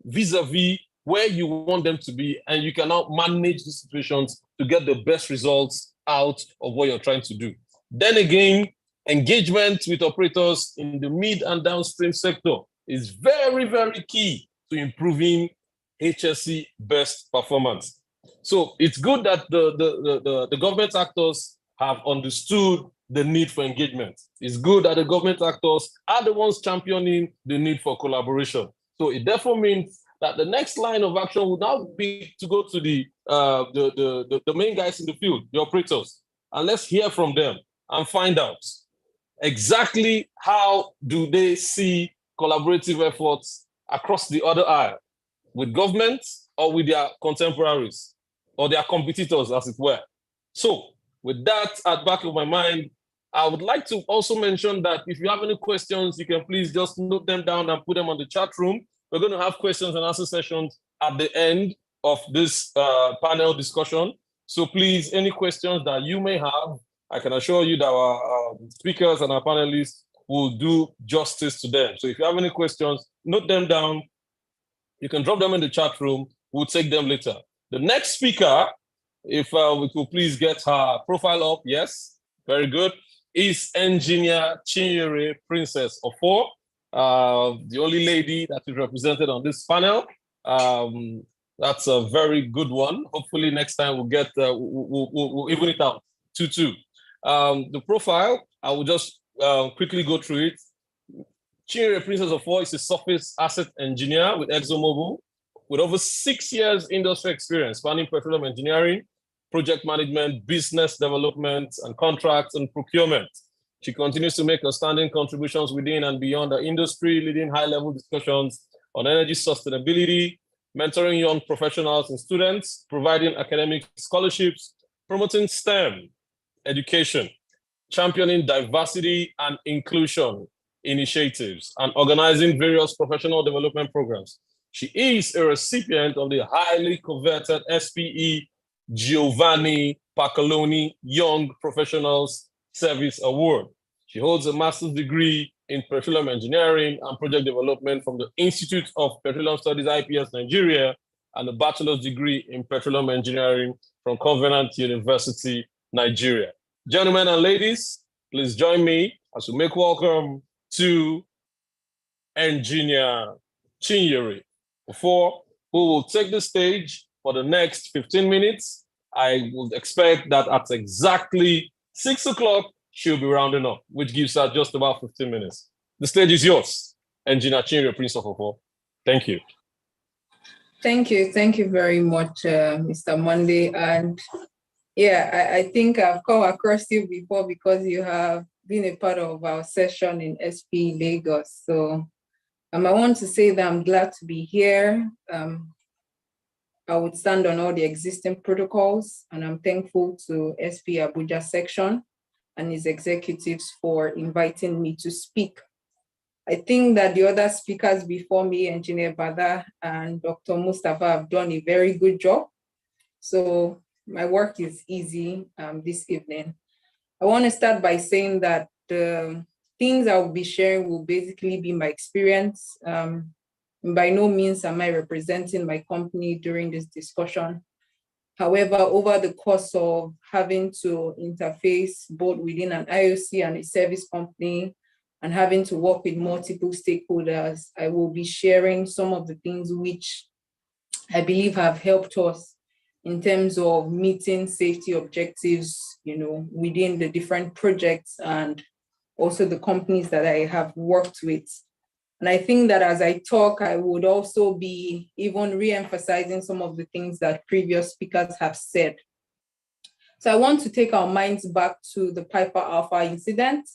vis-a-vis where you want them to be, and you can now manage the situations to get the best results out of what you're trying to do. Then again, engagement with operators in the mid and downstream sector is very, very key to improving HSE best performance. So it's good that the government actors have understood the need for engagement. It's good that the government actors are the ones championing the need for collaboration. So it therefore means that the next line of action would now be to go to the main guys in the field, the operators, and let's hear from them and find out exactly how do they see collaborative efforts across the other aisle, with government or with their contemporaries or their competitors, as it were. So with that at the back of my mind, I would like to also mention that if you have any questions, you can please just note them down and put them on the chat room. We're going to have questions and answer sessions at the end. of this panel discussion. So please, any questions that you may have, I can assure you that our speakers and our panelists will do justice to them. So if you have any questions, note them down. You can drop them in the chat room. We'll take them later. The next speaker, if we could please get her profile up, yes, very good, is Engineer Chinyere Princess Ofor, the only lady that is represented on this panel. That's a very good one. Hopefully next time we'll get, we'll even it out, 2-2. The profile, I will just quickly go through it. Chinyere Princess Ofor is a surface asset engineer with ExxonMobil with over 6 years industry experience spanning petroleum engineering, project management, business development, and contracts and procurement. She continues to make outstanding contributions within and beyond the industry, leading high-level discussions on energy sustainability, mentoring young professionals and students, providing academic scholarships, promoting STEM education, championing diversity and inclusion initiatives, and organizing various professional development programs. She is a recipient of the highly coveted SPE Giovanni Pacaloni Young Professionals Service Award. She holds a master's degree in petroleum engineering and project development from the Institute of Petroleum Studies, IPS Nigeria, and a bachelor's degree in petroleum engineering from Covenant University, Nigeria. Gentlemen and ladies, please join me as we make welcome to Engineer Chinyere Ofor, who will take the stage for the next 15 minutes. I would expect that at exactly 6 o'clock, she'll be rounding up, which gives her just about 15 minutes. The stage is yours, Engineer Chinyere Princess Ofor. Thank you. Thank you. Thank you very much, Mr. Monday. And yeah, I think I've come across you before because you have been a part of our session in SP Lagos. So I want to say that I'm glad to be here. I would stand on all the existing protocols, and I'm thankful to SP Abuja section and its executives for inviting me to speak. I think that the other speakers before me, Engineer Bada and Dr. Mustafa, have done a very good job. So my work is easy this evening. I want to start by saying that the things I will be sharing will basically be my experience. By no means am I representing my company during this discussion. However, over the course of having to interface both within an IOC and a service company and having to work with multiple stakeholders, I will be sharing some of the things which I believe have helped us in terms of meeting safety objectives, within the different projects and also the companies that I have worked with. And I think that as I talk, I would also be even re-emphasizing some of the things that previous speakers have said. So I want to take our minds back to the Piper Alpha incident,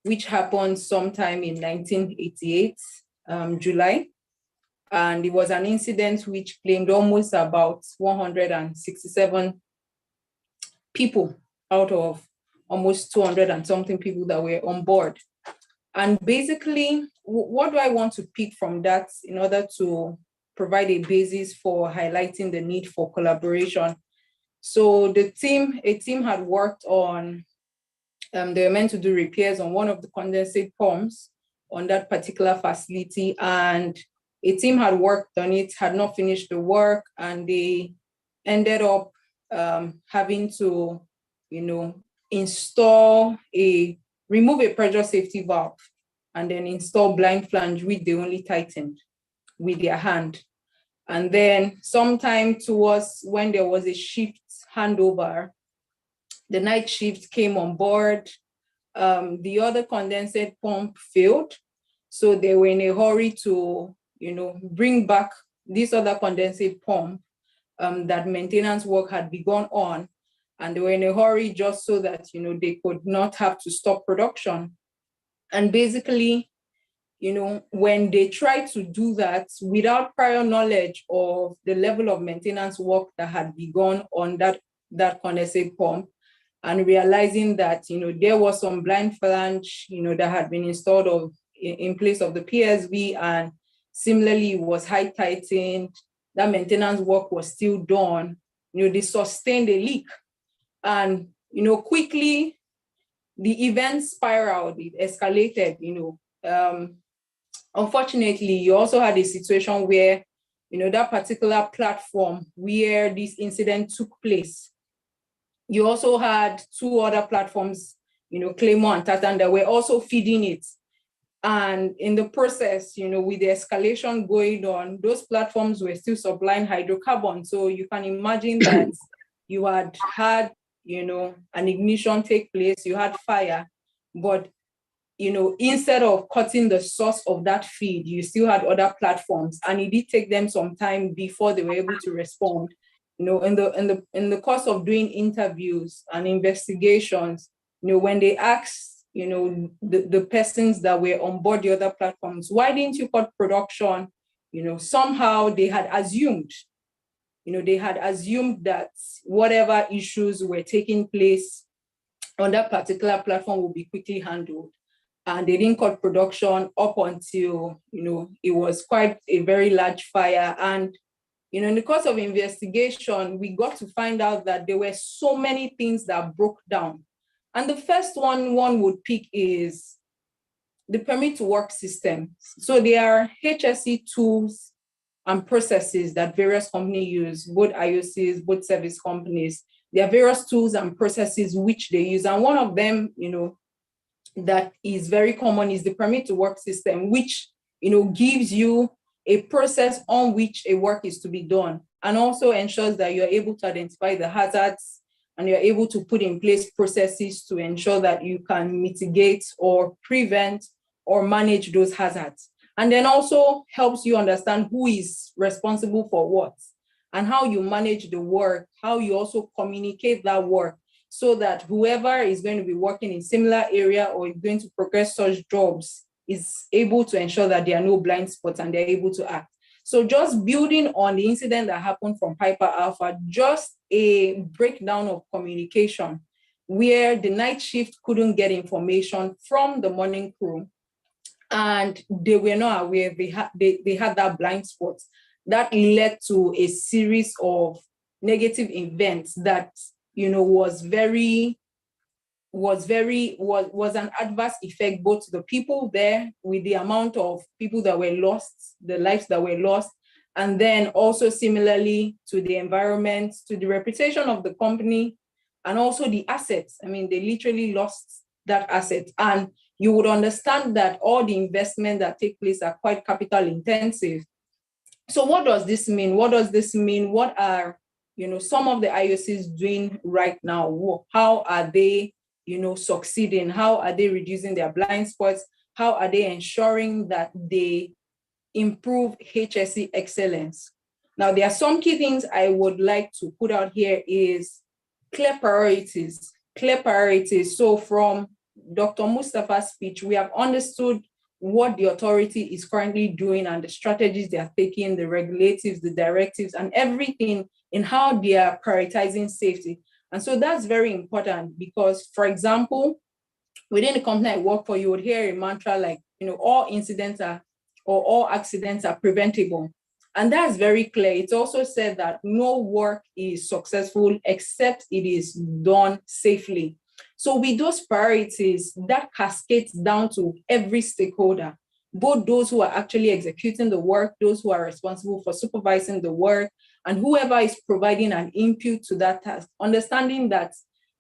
which happened sometime in 1988, July. And it was an incident which claimed almost about 167 people out of almost 200 and something people that were on board. And basically, what do I want to pick from that in order to provide a basis for highlighting the need for collaboration? So a team had worked on, they were meant to do repairs on one of the condensate pumps on that particular facility, and a team had worked on it, had not finished the work, and they ended up having to, remove a pressure safety valve and then install blind flange, which they only tightened with their hand. And then sometime towards when there was a shift handover, the night shift came on board. The other condensate pump failed. So they were in a hurry to, bring back this other condensate pump that maintenance work had begun on. And they were in a hurry just so that, they could not have to stop production. And basically, when they tried to do that without prior knowledge of the level of maintenance work that had begun on that condensate pump, and realizing that, there was some blind flange, that had been installed in place of the PSV, and similarly was high tightened, that maintenance work was still done, they sustained a leak. And, quickly, the event spiraled, it escalated, Unfortunately, you also had a situation where, that particular platform where this incident took place, you also had two other platforms, Claymore and Tatan, that were also feeding it. And in the process, with the escalation going on, those platforms were still supplying hydrocarbons. So you can imagine that you had an ignition take place, you had fire, but instead of cutting the source of that feed, you still had other platforms, and it did take them some time before they were able to respond. In the course of doing interviews and investigations, when they asked, the persons that were on board the other platforms, why didn't you cut production? Somehow they had assumed, that whatever issues were taking place on that particular platform will be quickly handled. And they didn't cut production up until, it was quite a very large fire. And, in the course of investigation, we got to find out that there were so many things that broke down. And the first one would pick is the permit to work system. So there are HSE tools and processes that various companies use, both IOCs, both service companies. There are various tools and processes which they use. And one of them, that is very common is the permit to work system, which gives you a process on which a work is to be done, and also ensures that you're able to identify the hazards and you're able to put in place processes to ensure that you can mitigate or prevent or manage those hazards. And then also helps you understand who is responsible for what and how you manage the work, how you also communicate that work, so that whoever is going to be working in similar area or is going to progress such jobs is able to ensure that there are no blind spots and they're able to act. So just building on the incident that happened from Piper Alpha, just a breakdown of communication where the night shift couldn't get information from the morning crew and they were not aware they had that blind spot. That led to a series of negative events that was an adverse effect both to the people there, with the amount of people that were lost, the lives that were lost, and then also similarly to the environment, to the reputation of the company, and also the assets. I mean, they literally lost that asset. And you would understand that all the investment that take place are quite capital intensive. So what does this mean? What does this mean? What are some of the IOCs doing right now? How are they, succeeding? How are they reducing their blind spots? How are they ensuring that they improve HSE excellence? Now, there are some key things I would like to put out here is clear priorities. Clear priorities. So from Dr. Mustafa's speech, we have understood what the authority is currently doing and the strategies they are taking, the regulatives, the directives, and everything in how they are prioritizing safety. And so that's very important because, for example, within the company I work for, you would hear a mantra like, all incidents or all accidents are preventable. And that's very clear. It's also said that no work is successful except it is done safely. So with those priorities, that cascades down to every stakeholder, both those who are actually executing the work, those who are responsible for supervising the work, and whoever is providing an input to that task, understanding that,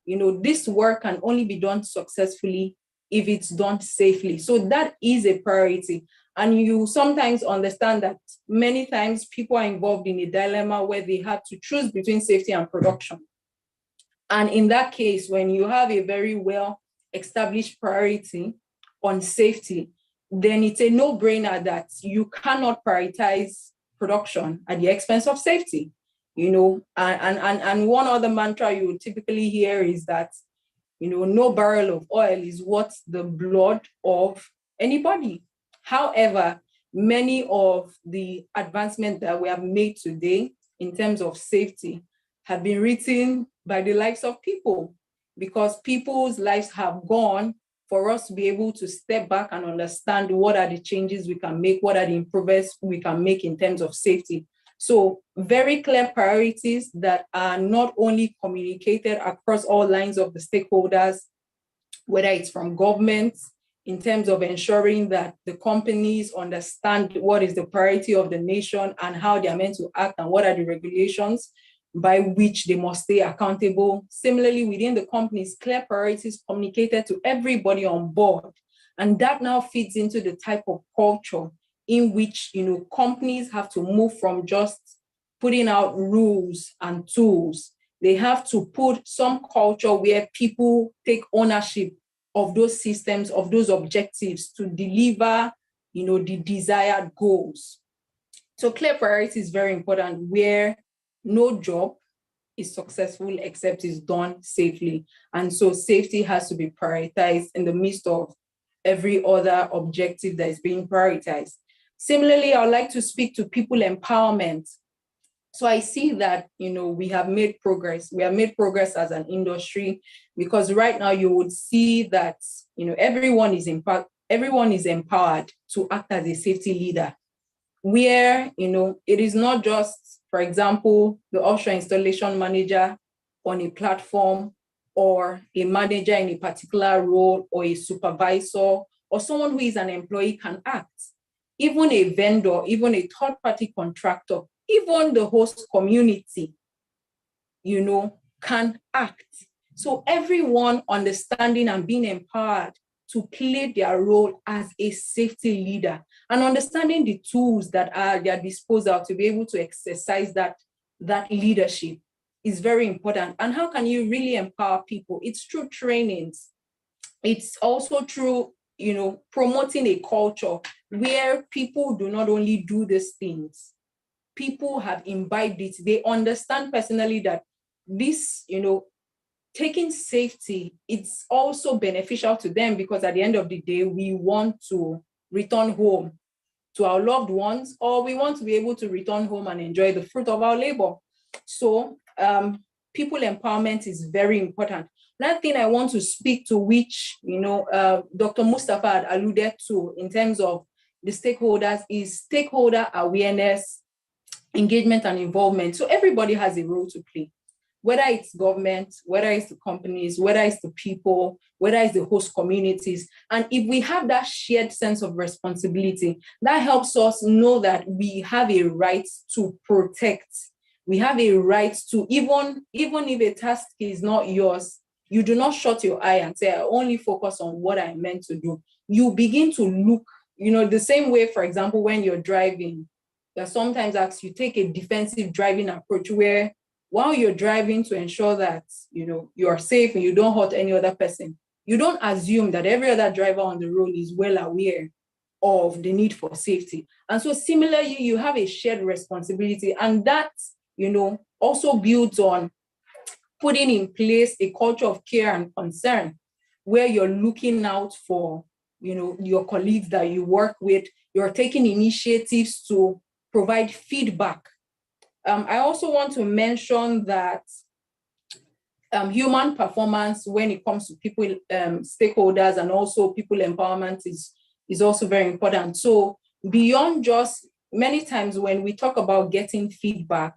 this work can only be done successfully if it's done safely. So that is a priority. And you sometimes understand that many times people are involved in a dilemma where they have to choose between safety and production. And in that case, when you have a very well-established priority on safety, then it's a no-brainer that you cannot prioritize production at the expense of safety. And one other mantra you would typically hear is that, no barrel of oil is worth the blood of anybody. However, many of the advancements that we have made today in terms of safety have been written by the lives of people, because people's lives have gone for us to be able to step back and understand what are the changes we can make, what are the improvements we can make in terms of safety. So very clear priorities that are not only communicated across all lines of the stakeholders, whether it's from government, in terms of ensuring that the companies understand what is the priority of the nation and how they are meant to act and what are the regulations by which they must stay accountable. Similarly, within the companies, clear priorities communicated to everybody on board. And that now feeds into the type of culture in which, companies have to move from just putting out rules and tools. They have to put some culture where people take ownership of those systems, of those objectives to deliver, the desired goals. So clear priority is very important, where no job is successful except it's done safely. And so safety has to be prioritized in the midst of every other objective that is being prioritized. Similarly, I would like to speak to people empowerment. So I see that, we have made progress. We have made progress as an industry, because right now you would see that, everyone is empowered to act as a safety leader, where, it is not just, for example, the offshore installation manager on a platform, or a manager in a particular role, or a supervisor, or someone who is an employee can act. Even a vendor, even a third-party contractor, even the host community, can act. So everyone understanding and being empowered to play their role as a safety leader, and understanding the tools that are at their disposal to be able to exercise that leadership is very important. And how can you really empower people? It's through trainings. It's also through, promoting a culture where people do not only do these things, people have imbibed it. They understand personally that this, taking safety, it's also beneficial to them, because at the end of the day, we want to return home to our loved ones, or we want to be able to return home and enjoy the fruit of our labor. So people empowerment is very important. Another thing I want to speak to, which, Dr. Mustafa had alluded to in terms of the stakeholders, is stakeholder awareness, engagement, and involvement. So everybody has a role to play, whether it's government, whether it's the companies, whether it's the people, whether it's the host communities. And if we have that shared sense of responsibility, that helps us know that we have a right to protect. We have a right to, even if a task is not yours, you do not shut your eye and say, I only focus on what I'm meant to do. You begin to look, the same way, for example, when you're driving, that sometimes you take a defensive driving approach, where while you're driving, to ensure that, you are safe and you don't hurt any other person, you don't assume that every other driver on the road is well aware of the need for safety. And so similarly, you have a shared responsibility, and that, also builds on putting in place a culture of care and concern, where you're looking out for, your colleagues that you work with. You're taking initiatives to provide feedback. I also want to mention that human performance, when it comes to people, stakeholders, and also people empowerment, is also very important. So beyond just, many times when we talk about getting feedback,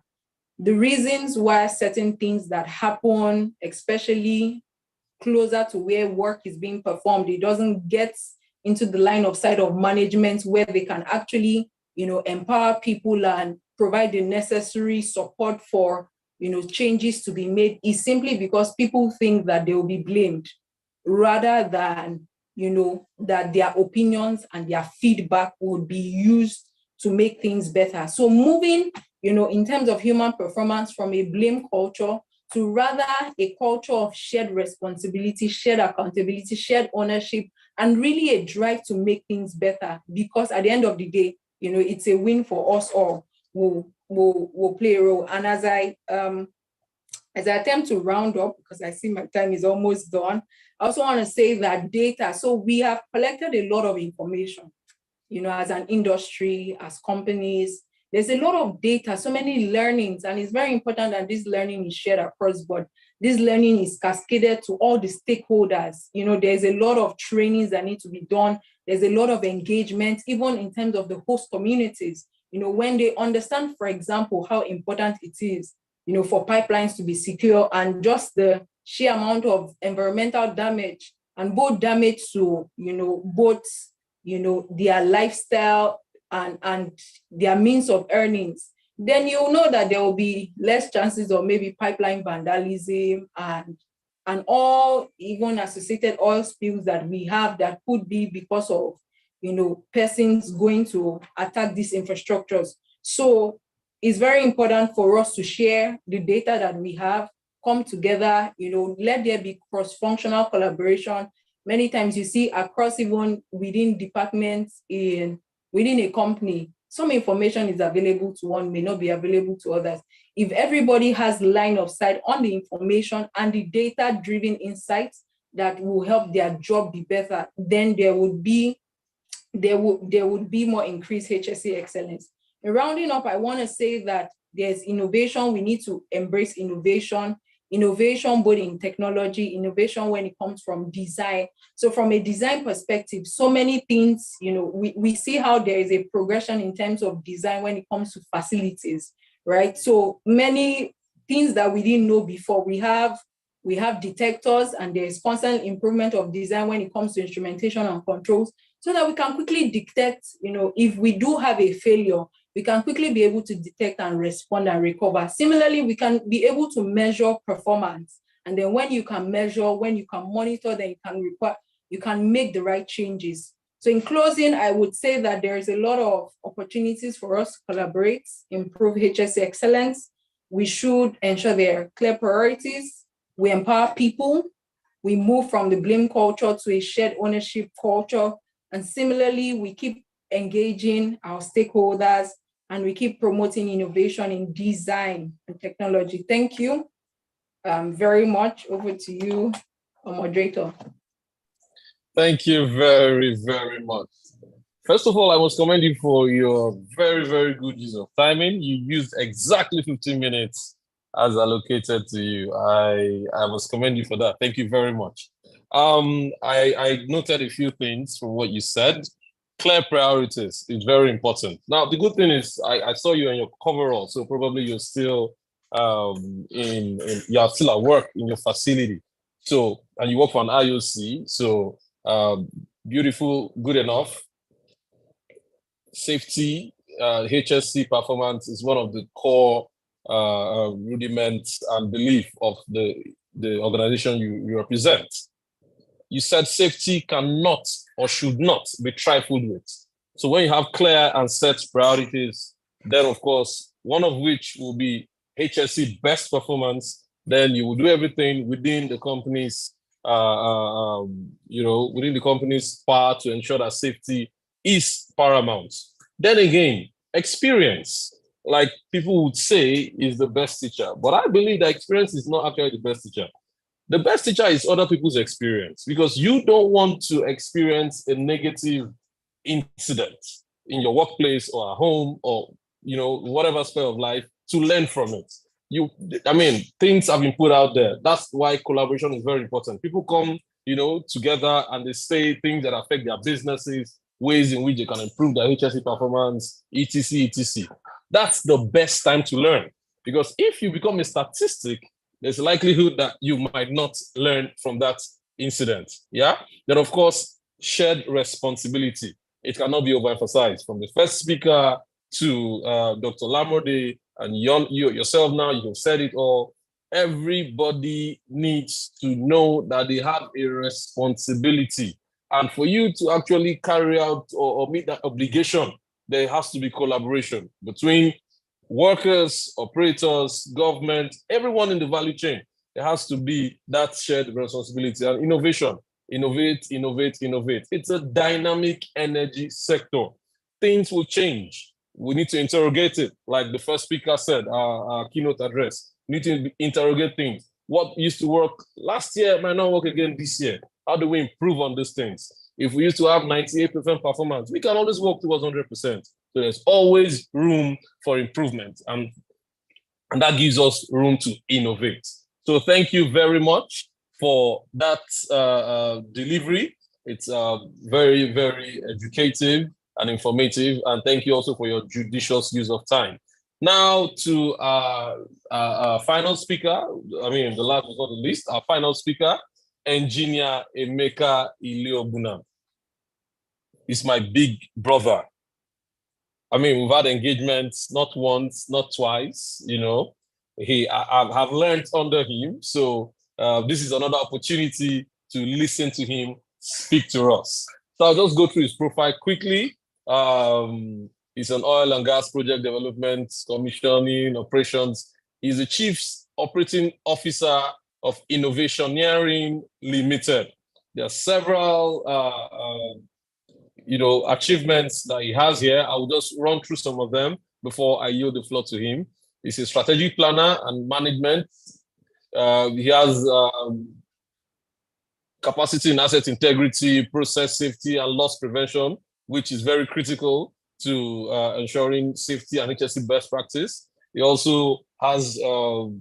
the reasons why certain things that happen, especially closer to where work is being performed, it doesn't get into the line of sight of management, where they can actually, empower people and provide the necessary support for, changes to be made, is simply because people think that they will be blamed, rather than, that their opinions and their feedback would be used to make things better. So moving, in terms of human performance, from a blame culture to rather a culture of shared responsibility, shared accountability, shared ownership, and really a drive to make things better. Because at the end of the day, it's a win for us all. Will play a role. And as I attempt to round up, because I see my time is almost done, I also want to say that data. So we have collected a lot of information, as an industry, as companies. There's a lot of data, so many learnings, and it's very important that this learning is shared across board. This learning is cascaded to all the stakeholders. There's a lot of trainings that need to be done. There's a lot of engagement, even in terms of the host communities. when they understand, for example, how important it is, for pipelines to be secure, and just the sheer amount of environmental damage, and both damage to, both, their lifestyle and their means of earnings, then you'll know that there will be less chances of maybe pipeline vandalism and all even associated oil spills that we have that could be because of, persons going to attack these infrastructures. So it's very important for us to share the data that we have, come together, let there be cross-functional collaboration. Many times you see across even within departments within a company, some information is available to one, may not be available to others. If everybody has line of sight on the information and the data-driven insights that will help their job be better, then there would be more increased HSE excellence. And rounding up, I want to say that there's innovation. We need to embrace innovation both in technology, innovation when it comes from design. So from a design perspective, so many things, we see how there is a progression in terms of design when it comes to facilities, right? So many things that we didn't know before. We have detectors, and there is constant improvement of design when it comes to instrumentation and controls, so that we can quickly detect, if we do have a failure, we can quickly be able to detect and respond and recover. Similarly, we can be able to measure performance. And then when you can measure, when you can monitor, then you can make the right changes. So in closing, I would say that there is a lot of opportunities for us to collaborate, improve HSE excellence. We should ensure there are clear priorities. We empower people. We move from the blame culture to a shared ownership culture. And similarly, we keep engaging our stakeholders, and we keep promoting innovation in design and technology. Thank you very much. Over to you, moderator. Thank you very, very much. First of all, I must commend you for your very, very good use of timing. You used exactly 15 minutes as allocated to you. I must commend you for that. Thank you very much. I noted a few things from what you said. Clear priorities is very important. Now, the good thing is I saw you in your coverall, so probably you're still you're still at work in your facility. So, and you work for an IOC, so beautiful, good enough. Safety, HSC performance is one of the core rudiments and belief of the organization you represent. You said safety cannot or should not be trifled with. So when you have clear and set priorities, then of course, one of which will be HSC best performance, then you will do everything within the company's, within the company's power to ensure that safety is paramount. Then again, experience, like people would say, is the best teacher. But I believe that experience is not actually the best teacher. The best teacher is other people's experience, because you don't want to experience a negative incident in your workplace or at home or, whatever sphere of life to learn from it. Things have been put out there. That's why collaboration is very important. People come, together and they say things that affect their businesses, ways in which they can improve their HSE performance, etc., etc. That's the best time to learn, because if you become a statistic, there's a likelihood that you might not learn from that incident. Yeah. Then, of course, shared responsibility. It cannot be overemphasized. From the first speaker to Dr. Lamode and you yourself now, you have said it all. Everybody needs to know that they have a responsibility. And for you to actually carry out or meet that obligation, there has to be collaboration between workers, operators, government, everyone in the value chain. There has to be that shared responsibility and innovation. Innovate, innovate, innovate. It's a dynamic energy sector. Things will change. We need to interrogate it. Like the first speaker said, our keynote address. We need to interrogate things. What used to work last year might not work again this year. How do we improve on these things? If we used to have 98% performance, we can always work towards 100%. So there's always room for improvement, and that gives us room to innovate. So thank you very much for that delivery. It's very, very educative. and informative. And thank you also for your judicious use of time. Now to our final speaker, I mean, the last but not the least, our final speaker, Engineer Emeka Ile-Ogbuna. He's my big brother. I mean, we've had engagements not once, not twice, you know. I have learned under him. So this is another opportunity to listen to him speak to us. So I'll just go through his profile quickly. He's an oil and gas project development, commissioning, operations. He's the Chief Operating Officer of Innovationeering Limited. There are several achievements that he has here. I will just run through some of them before I yield the floor to him. He's a strategic planner and management. He has capacity in asset integrity, process safety, and loss prevention, which is very critical to ensuring safety and HSE best practice. He also has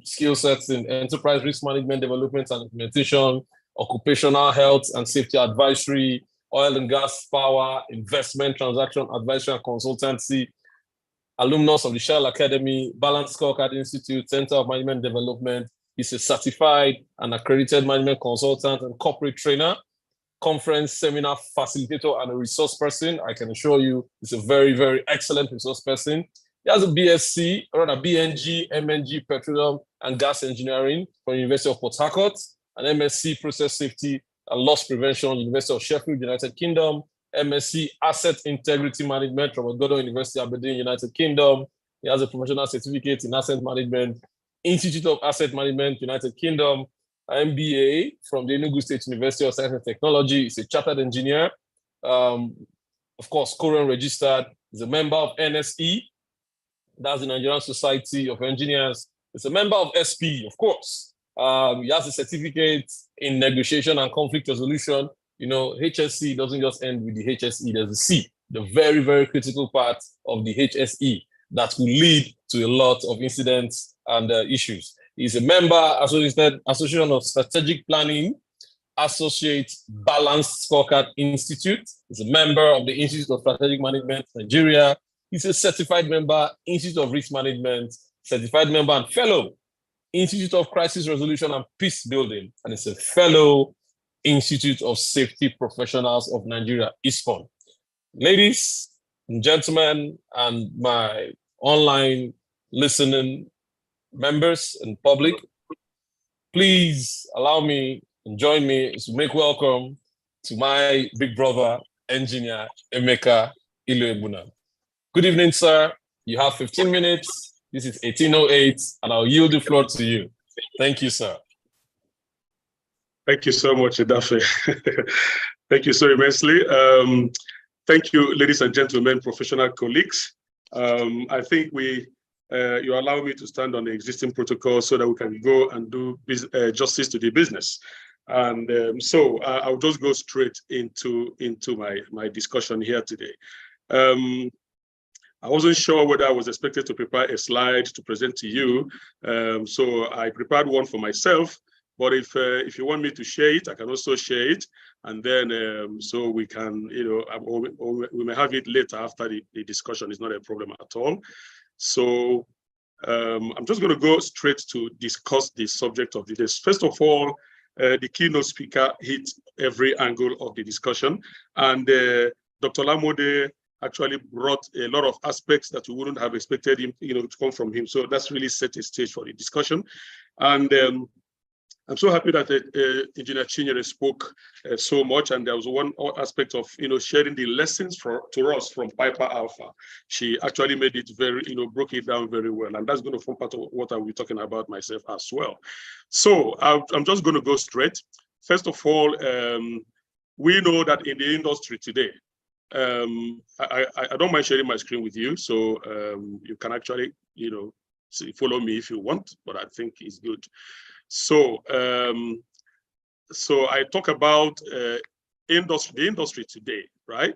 skill sets in enterprise risk management, development and implementation, occupational health and safety advisory, oil and gas, power, investment, transaction advisory and consultancy, alumnus of the Shell Academy, Balanced Scorecard Institute, Center of Management Development. He's a certified and accredited management consultant and corporate trainer, conference seminar facilitator, and a resource person. I can assure you he's a very, very excellent resource person. He has a BSc, or a BNG, MNG, Petroleum and Gas Engineering from University of Port Harcourt, an MSc, Process Safety and Loss Prevention, University of Sheffield, United Kingdom, MSc, Asset Integrity Management from Ogodo University, Aberdeen, United Kingdom. He has a professional certificate in Asset Management, Institute of Asset Management, United Kingdom, MBA from the Enugu State University of Science and Technology. He's a chartered engineer, of course, Korean registered. He's a member of NSE, that's the Nigerian Society of Engineers. He's a member of SP, of course. He has a certificate in negotiation and conflict resolution. You know, HSE doesn't just end with the HSE, there's a C, the very, very critical part of the HSE that will lead to a lot of incidents and issues. He's a member, Association of Strategic Planning, Associate Balanced Scorecard Institute. He's a member of the Institute of Strategic Management, Nigeria. He's a certified member, Institute of Risk Management, certified member and fellow, Institute of Crisis Resolution and Peace Building, and he's a fellow, Institute of Safety Professionals of Nigeria, ISPON. Ladies and gentlemen, and my online listening members and public, please allow me and join me to make welcome to my big brother, Engineer Emeka Ile-Ogbuna. Good evening, sir. You have 15 minutes. This is 1808, and I'll yield the floor to you. Thank you, sir. Thank you so much, Idafe. Thank you so immensely. Thank you, ladies and gentlemen, professional colleagues. I think you allow me to stand on the existing protocol so that we can go and do justice to the business. And so I'll just go straight into my discussion here today. I wasn't sure whether I was expected to prepare a slide to present to you, so I prepared one for myself. But if you want me to share it, I can also share it, and then so we can, we may have it later after the discussion. It's not a problem at all. So I'm just going to go straight to discuss the subject of the day. First of all, the keynote speaker hit every angle of the discussion, and Dr. Lamode actually brought a lot of aspects that we wouldn't have expected him, to come from him. So that's really set a stage for the discussion. And I'm so happy that Engineer Chinyere spoke so much, and there was one aspect of sharing the lessons to us from Piper Alpha. She actually made it very, broke it down very well, and that's going to form part of what I'll be talking about myself as well. So I'm just going to go straight. First of all, we know that in the industry today, I don't mind sharing my screen with you, so you can actually, follow me if you want, but I think it's good. So, so I talk about the industry today, right?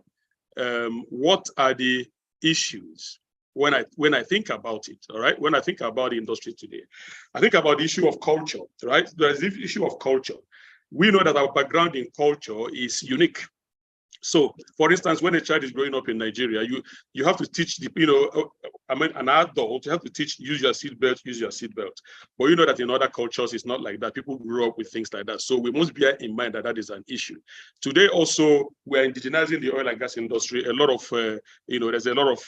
What are the issues when I think about it? All right, when I think about the industry today, I think about the issue of culture, right? There's the issue of culture. We know that our background in culture is unique. So, for instance, when a child is growing up in Nigeria, you have to teach the, an adult, you have to teach, use your seatbelt, use your seatbelt. But you know that in other cultures, it's not like that. People grow up with things like that. So we must bear in mind that that is an issue. Today, also, we're indigenizing the oil and gas industry. A lot of, there's a lot of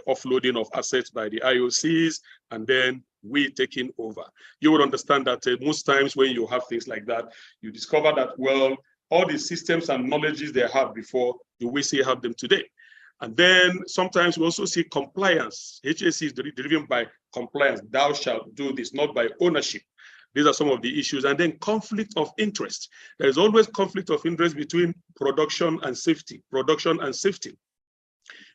offloading of assets by the IOCs, and then we taking over. You would understand that most times when you have things like that, you discover that, well, all the systems and knowledges they have before, do we still have them today? And then sometimes we also see compliance. HSE is driven by compliance. Thou shalt do this, not by ownership. These are some of the issues. And then conflict of interest. There is always conflict of interest between production and safety. Production and safety.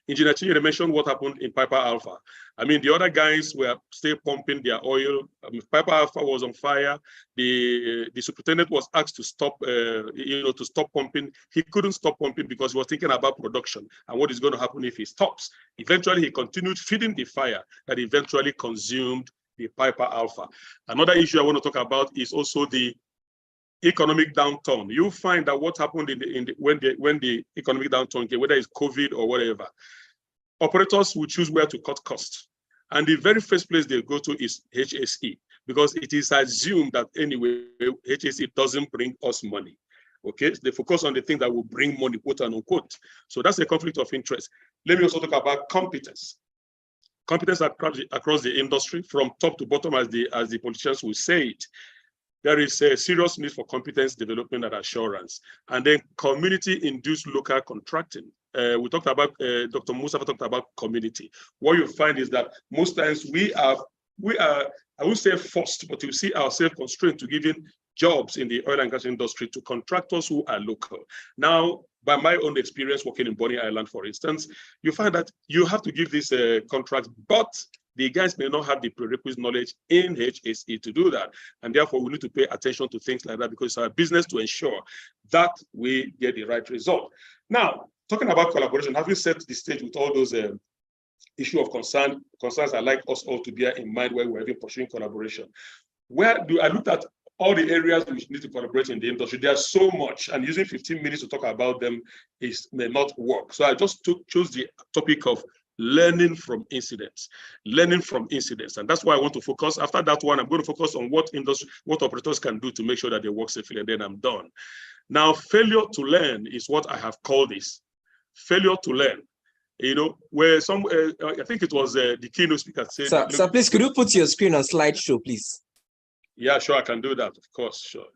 Engineer Chinyere mentioned what happened in Piper Alpha. I mean, the other guys were still pumping their oil. Piper Alpha was on fire. The superintendent was asked to stop, to stop pumping. He couldn't stop pumping because he was thinking about production and what is going to happen if he stops. Eventually, he continued feeding the fire that eventually consumed the Piper Alpha. Another issue I want to talk about is also the economic downturn. You find that what happened when the economic downturn came, whether it's COVID or whatever, operators will choose where to cut costs. And the very first place they go to is HSE, because it is assumed that anyway, HSE doesn't bring us money. Okay, they focus on the things that will bring money, quote and unquote. So that's a conflict of interest. Let me also talk about competence. Competence across the industry, from top to bottom, as the politicians will say it. There is a serious need for competence development and assurance. And then community-induced local contracting. We talked about, Dr. Mustafa talked about community. What you find is that most times we are, I won't say forced, but you see ourselves constrained to giving jobs in the oil and gas industry to contractors who are local. Now, by my own experience working in Bonny Island, for instance, you find that you have to give these contracts, but the guys may not have the prerequisite knowledge in HSE to do that. And therefore, we need to pay attention to things like that, because it's our business to ensure that we get the right result. Now, talking about collaboration, having set the stage with all those issues of concerns I'd like us all to bear in mind when we're even pursuing collaboration. I looked at all the areas we need to collaborate in the industry. There's so much, and using 15 minutes to talk about them may not work. So I just chose the topic of learning from incidents, and that's why I want to focus. After that one, I'm going to focus on what operators can do to make sure that they work safely, and then I'm done. Now, failure to learn is what I have called this. Failure to learn. Where I think it was the keynote speaker said. Sir, please, could you put your screen on slideshow, please? Yeah, sure, I can do that, of course, sure.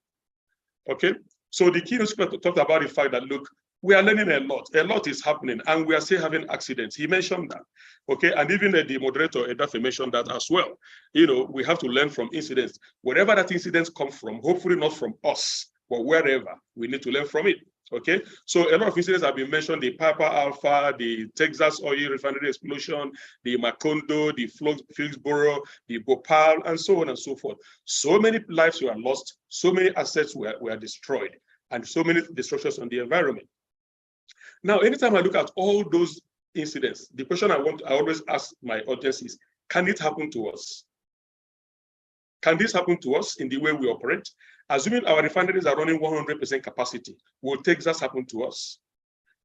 Okay, so the keynote speaker talked about the fact that, look, we are learning a lot is happening, and we are still having accidents. He mentioned that, okay? And even the moderator, Edafe, mentioned that as well. We have to learn from incidents. Wherever that incidents come from, hopefully not from us, but wherever, we need to learn from it, okay? So a lot of incidents have been mentioned, the Piper Alpha, the Texas oil refinery explosion, the Macondo, the Phillipsboro, the Bhopal, and so on and so forth. So many lives were lost, so many assets were destroyed, and so many destructions on the environment. Now, anytime I look at all those incidents, the question I always ask my audience is, can it happen to us? Can this happen to us in the way we operate? Assuming our refineries are running 100% capacity, will Texas happen to us?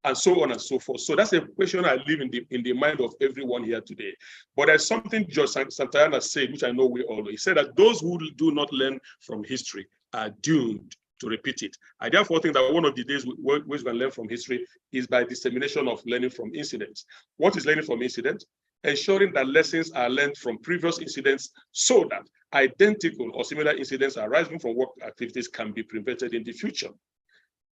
And so on and so forth. So that's a question I leave in the mind of everyone here today. But there's something George Santayana said, which I know we all know. He said that those who do not learn from history are doomed to repeat it. I therefore think that one of the days we can learn from history is by dissemination of learning from incidents. What is learning from incidents? Ensuring that lessons are learned from previous incidents so that identical or similar incidents arising from work activities can be prevented in the future.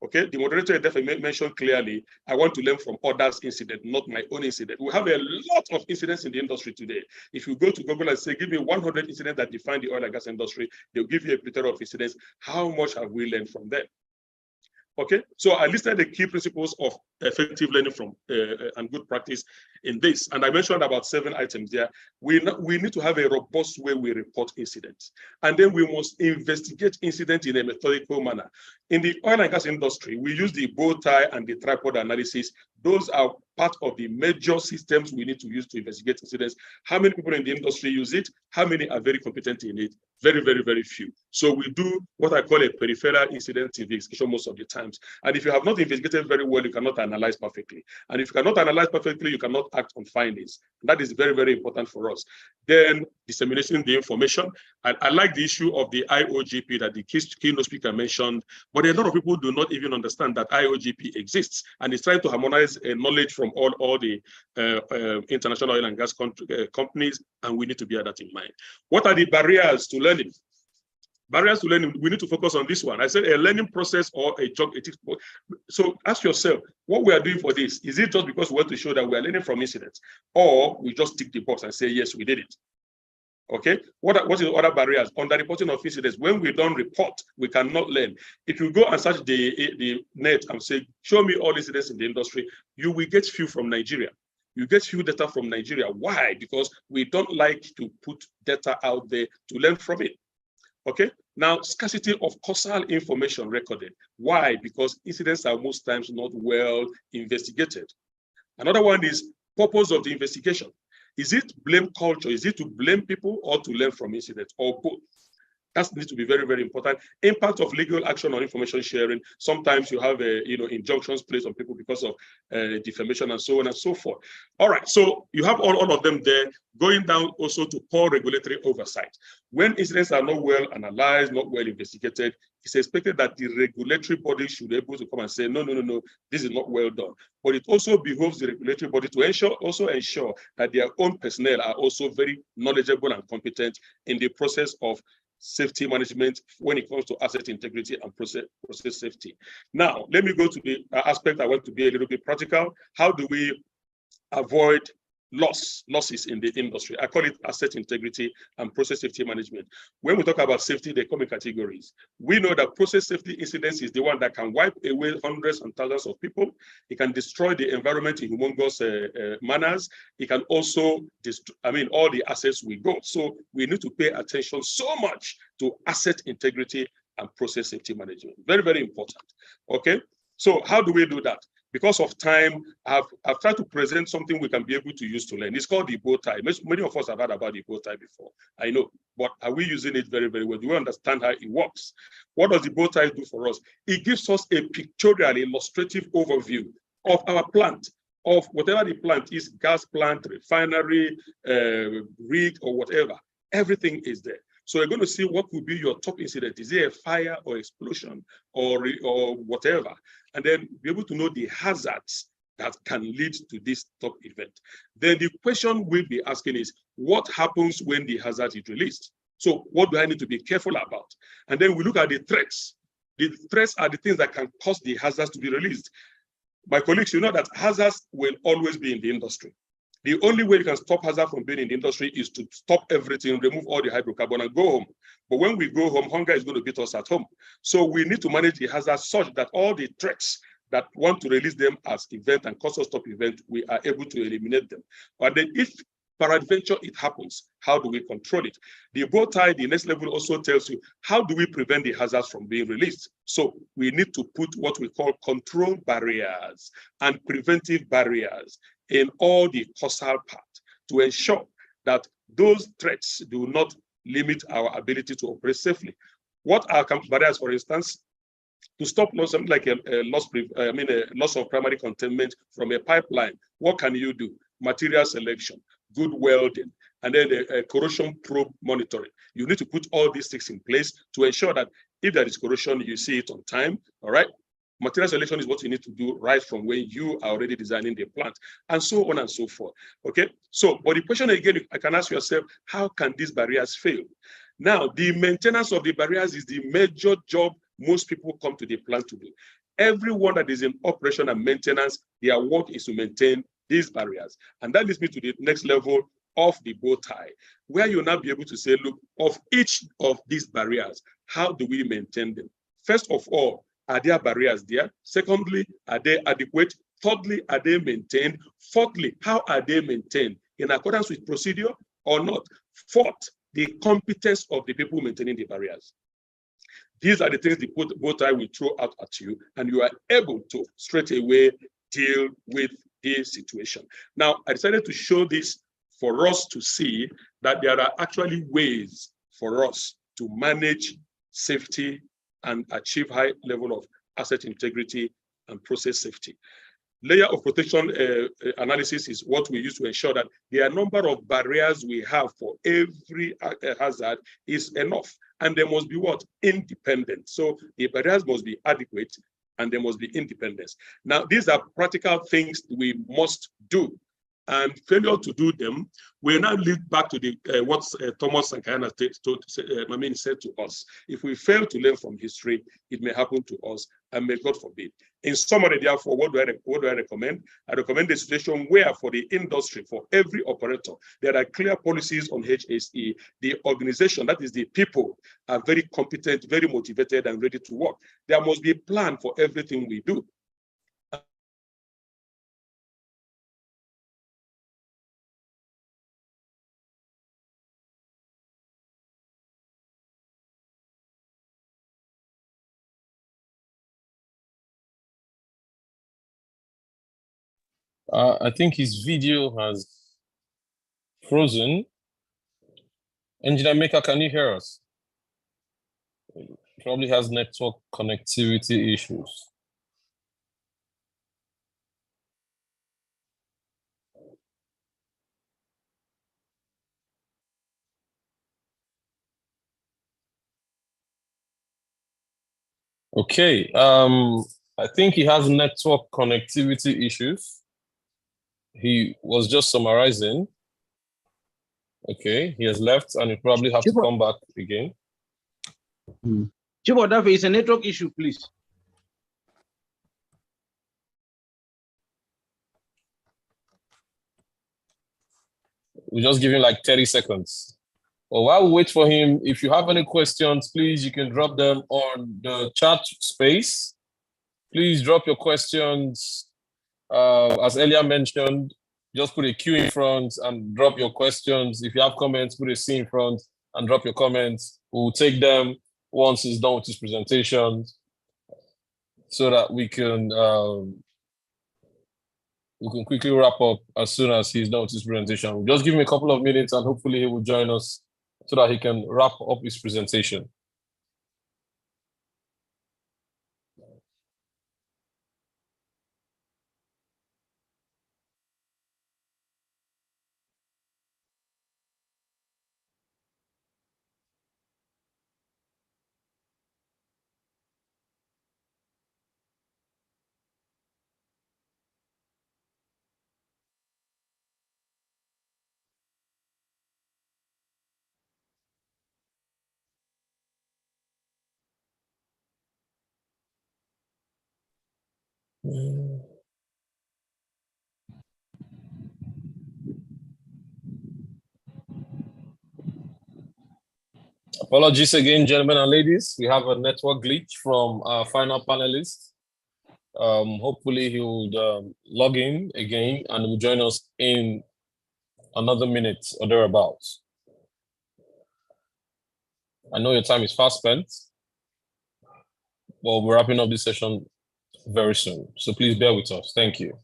Okay, the moderator definitely mentioned clearly, I want to learn from others' incident, not my own incident. We have a lot of incidents in the industry today. If you go to Google and say, give me 100 incidents that define the oil and gas industry, they'll give you a plethora of incidents. How much have we learned from them? Okay, so I listed the key principles of effective learning from and good practice in this. And I mentioned about 7 items there. We need to have a robust way we report incidents. And then we must investigate incidents in a methodical manner. In the oil and gas industry, we use the bow tie and the tripod analysis. Those are part of the major systems we need to use to investigate incidents. How many people in the industry use it? How many are very competent in it? Very, very, very few. So we do what I call a peripheral incident investigation most of the times. And if you have not investigated very well, you cannot analyze perfectly. And if you cannot analyze perfectly, you cannot act on findings. That is very, very important for us. Then disseminating the information. I like the issue of the IOGP that the keynote speaker mentioned, but a lot of people do not even understand that IOGP exists and is trying to harmonize knowledge from all the international oil and gas companies, and we need to bear that in mind. What are the barriers to learning? Barriers to learning, we need to focus on this one. I said a learning process or a job ethics. So ask yourself, what we are doing for this, is it just because we want to show that we are learning from incidents, or we just tick the box and say, yes, we did it? Okay, what is the other barriers? Under reporting of incidents, when we don't report, we cannot learn. If you go and search the net and say, show me all incidents in the industry, you will get few from Nigeria. You get few data from Nigeria. Why? Because we don't like to put data out there to learn from it. Okay, now scarcity of causal information recorded. Why? Because incidents are most times not well investigated. Another one is purpose of the investigation. Is it blame culture? Is it to blame people or to learn from incidents, or both? That needs to be very, very important. Impact of legal action on information sharing. Sometimes you have injunctions placed on people because of defamation and so on and so forth. All right, so you have all of them there, going down also to poor regulatory oversight. When incidents are not well analyzed, not well investigated, it's expected that the regulatory body should be able to come and say, no, this is not well done. But it also behoves the regulatory body to ensure that their own personnel are also very knowledgeable and competent in the process of safety management when it comes to asset integrity and process safety. Now, let me go to the aspect I want to be a little bit practical. How do we avoid losses in the industry? I call it asset integrity and process safety management. When we talk about safety, they come in categories. We know that process safety incidents is the one that can wipe away hundreds and thousands of people. It can destroy the environment in humongous manners. It can also destroy, all the assets we got. So we need to pay attention so much to asset integrity and process safety management. Very, very important. Okay, so how do we do that? Because of time, I've tried to present something we can be able to use to learn. It's called the bow tie. Many of us have heard about the bow tie before, I know, but are we using it very, very well? Do we understand how it works? What does the bow tie do for us? It gives us a pictorial, illustrative overview of our plant, of whatever the plant is, gas plant, refinery, rig, or whatever. Everything is there. So you're going to see what could be your top incident. Is it a fire or explosion or whatever? And then be able to know the hazards that can lead to this top event. Then the question we'll be asking is, what happens when the hazard is released? So what do I need to be careful about? And then we look at the threats. The threats are the things that can cause the hazards to be released. My colleagues, you know that hazards will always be in the industry. The only way you can stop hazard from being in the industry is to stop everything, remove all the hydrocarbon and go home. But when we go home, hunger is going to beat us at home. So we need to manage the hazards such that all the threats that want to release them as event and cause us stop event, we are able to eliminate them. But then if peradventure it happens, how do we control it? The bow tie, the next level also tells you, how do we prevent the hazards from being released? So we need to put what we call control barriers and preventive barriers in all the causal part to ensure that those threats do not limit our ability to operate safely. What are barriers, for instance? To stop something like a loss of primary containment from a pipeline, what can you do? Material selection, good welding, and then a corrosion probe monitoring. You need to put all these things in place to ensure that if there is corrosion, you see it on time, all right? Material selection is what you need to do right from when you are already designing the plant, and so on and so forth. Okay, so but the question again, I can ask yourself, how can these barriers fail? Now, the maintenance of the barriers is the major job most people come to the plant to do. Everyone that is in operation and maintenance, their work is to maintain these barriers. And that leads me to the next level of the bow tie, where you'll now be able to say, look, of each of these barriers, how do we maintain them? First of all, are there barriers there? Secondly, are they adequate? Thirdly, are they maintained? Fourthly, how are they maintained? In accordance with procedure or not? Fourth, the competence of the people maintaining the barriers. These are the things the bow tie will throw out at you, and you are able to straight away deal with the situation. Now, I decided to show this for us to see that there are actually ways for us to manage safety and achieve high level of asset integrity and process safety. Layer of protection analysis is what we use to ensure that the number of barriers we have for every hazard is enough. And they must be what? Independent. So the barriers must be adequate and there must be independence. Now, these are practical things we must do. And failure to do them will now lead back to the what Thomas Sankara said to us. If we fail to learn from history, it may happen to us, and may God forbid. In summary, therefore, what do I recommend? I recommend a situation where for the industry, for every operator, there are clear policies on HSE. The organization, that is the people, are very competent, very motivated, and ready to work. There must be a plan for everything we do. I think his video has frozen. Engineer Maker, can you hear us? Probably has network connectivity issues. Okay, I think he has network connectivity issues. He was just summarizing. Okay, he has left and he probably have to come back again. Chief Odafe, it's a network issue, please. We'll just give him like 30 seconds. Well, while we wait for him, if you have any questions, please, you can drop them on the chat space. Please drop your questions. As earlier mentioned, just put a Q in front and drop your questions. If you have comments, put a C in front and drop your comments. We'll take them once he's done with his presentation so that we can quickly wrap up as soon as he's done with his presentation. We'll just give him a couple of minutes and hopefully he will join us so that he can wrap up his presentation. Apologies again, gentlemen and ladies. We have a network glitch from our final panelist. Hopefully he will log in again and will join us in another minute or thereabouts. I know your time is fast spent, but we're wrapping up this session very soon. So please bear with us. Thank you.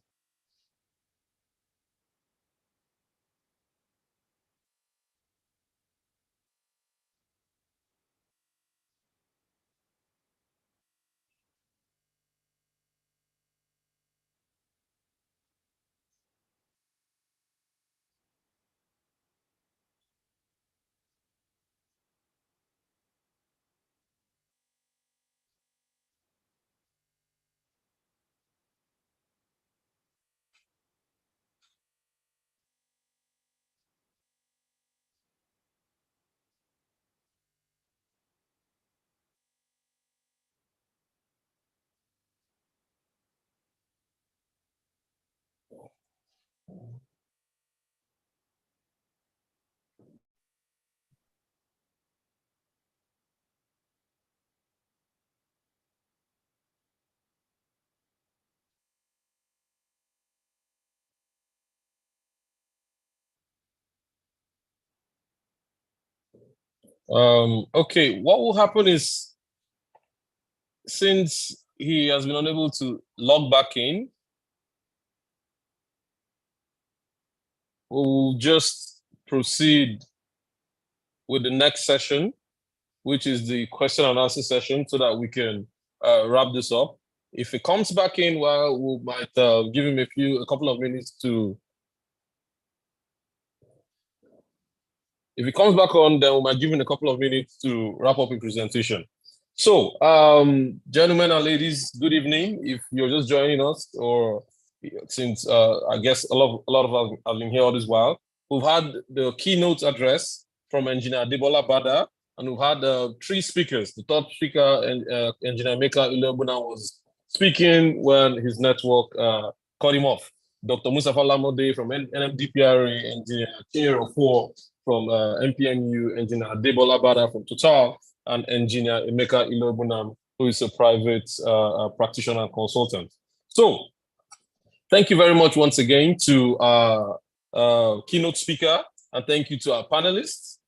Okay, what will happen is, since he has been unable to log back in, we'll just proceed with the next session. which is the question and answer session, so that we can wrap this up. If it comes back in, well, we might give him a couple of minutes to. If it comes back on, then we might give him a couple of minutes to wrap up his presentation. So, gentlemen and ladies, good evening. If you're just joining us, or since I guess a lot of us have been here all this while, we've had the keynote address from Engineer Debola Bada, and we've had 3 speakers. The third speaker, Engineer Emeka Ilebuna, was speaking when his network cut him off. Dr. Mustafa Lamode from NMDPRA, Engineer Chinyere from MPNU, Engineer Debola Bada from Total, and Engineer Emeka Ilebuna, who is a private practitioner and consultant. So, thank you very much once again to our keynote speaker, and thank you to our panelists.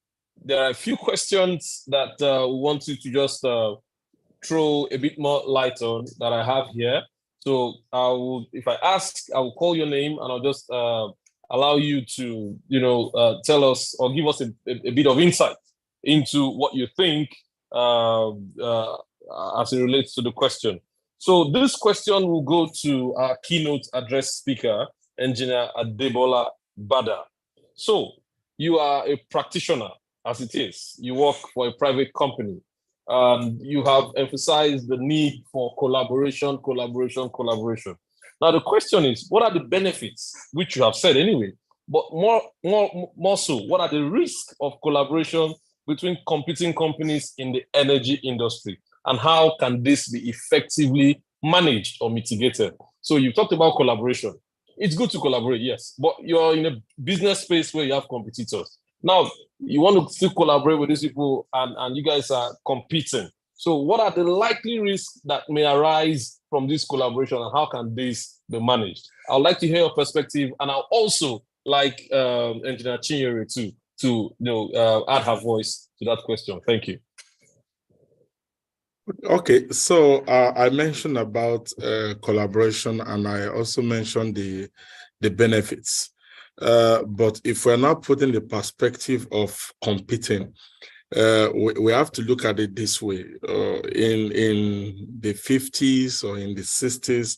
There are a few questions that we want you to just throw a bit more light on that I have here. So if I ask, I will call your name, and I'll just allow you to, tell us or give us a bit of insight into what you think as it relates to the question. So this question will go to our keynote address speaker, Engineer Debola Bada. So you are a practitioner, as it is. You work for a private company. You have emphasized the need for collaboration. Now the question is, what are the benefits, which you have said anyway, but more so, what are the risks of collaboration between competing companies in the energy industry? And how can this be effectively managed or mitigated? So you talked about collaboration. It's good to collaborate, yes, but you're in a business space where you have competitors. Now, you want to still collaborate with these people, and you guys are competing. So what are the likely risks that may arise from this collaboration, and how can this be managed? I'd like to hear your perspective, and I'll also like Engineer Chinyere to add her voice to that question. Thank you. Okay, so I mentioned about collaboration, and I also mentioned the benefits. But if we're not putting the perspective of competing, we have to look at it this way. In the 50s or in the 60s,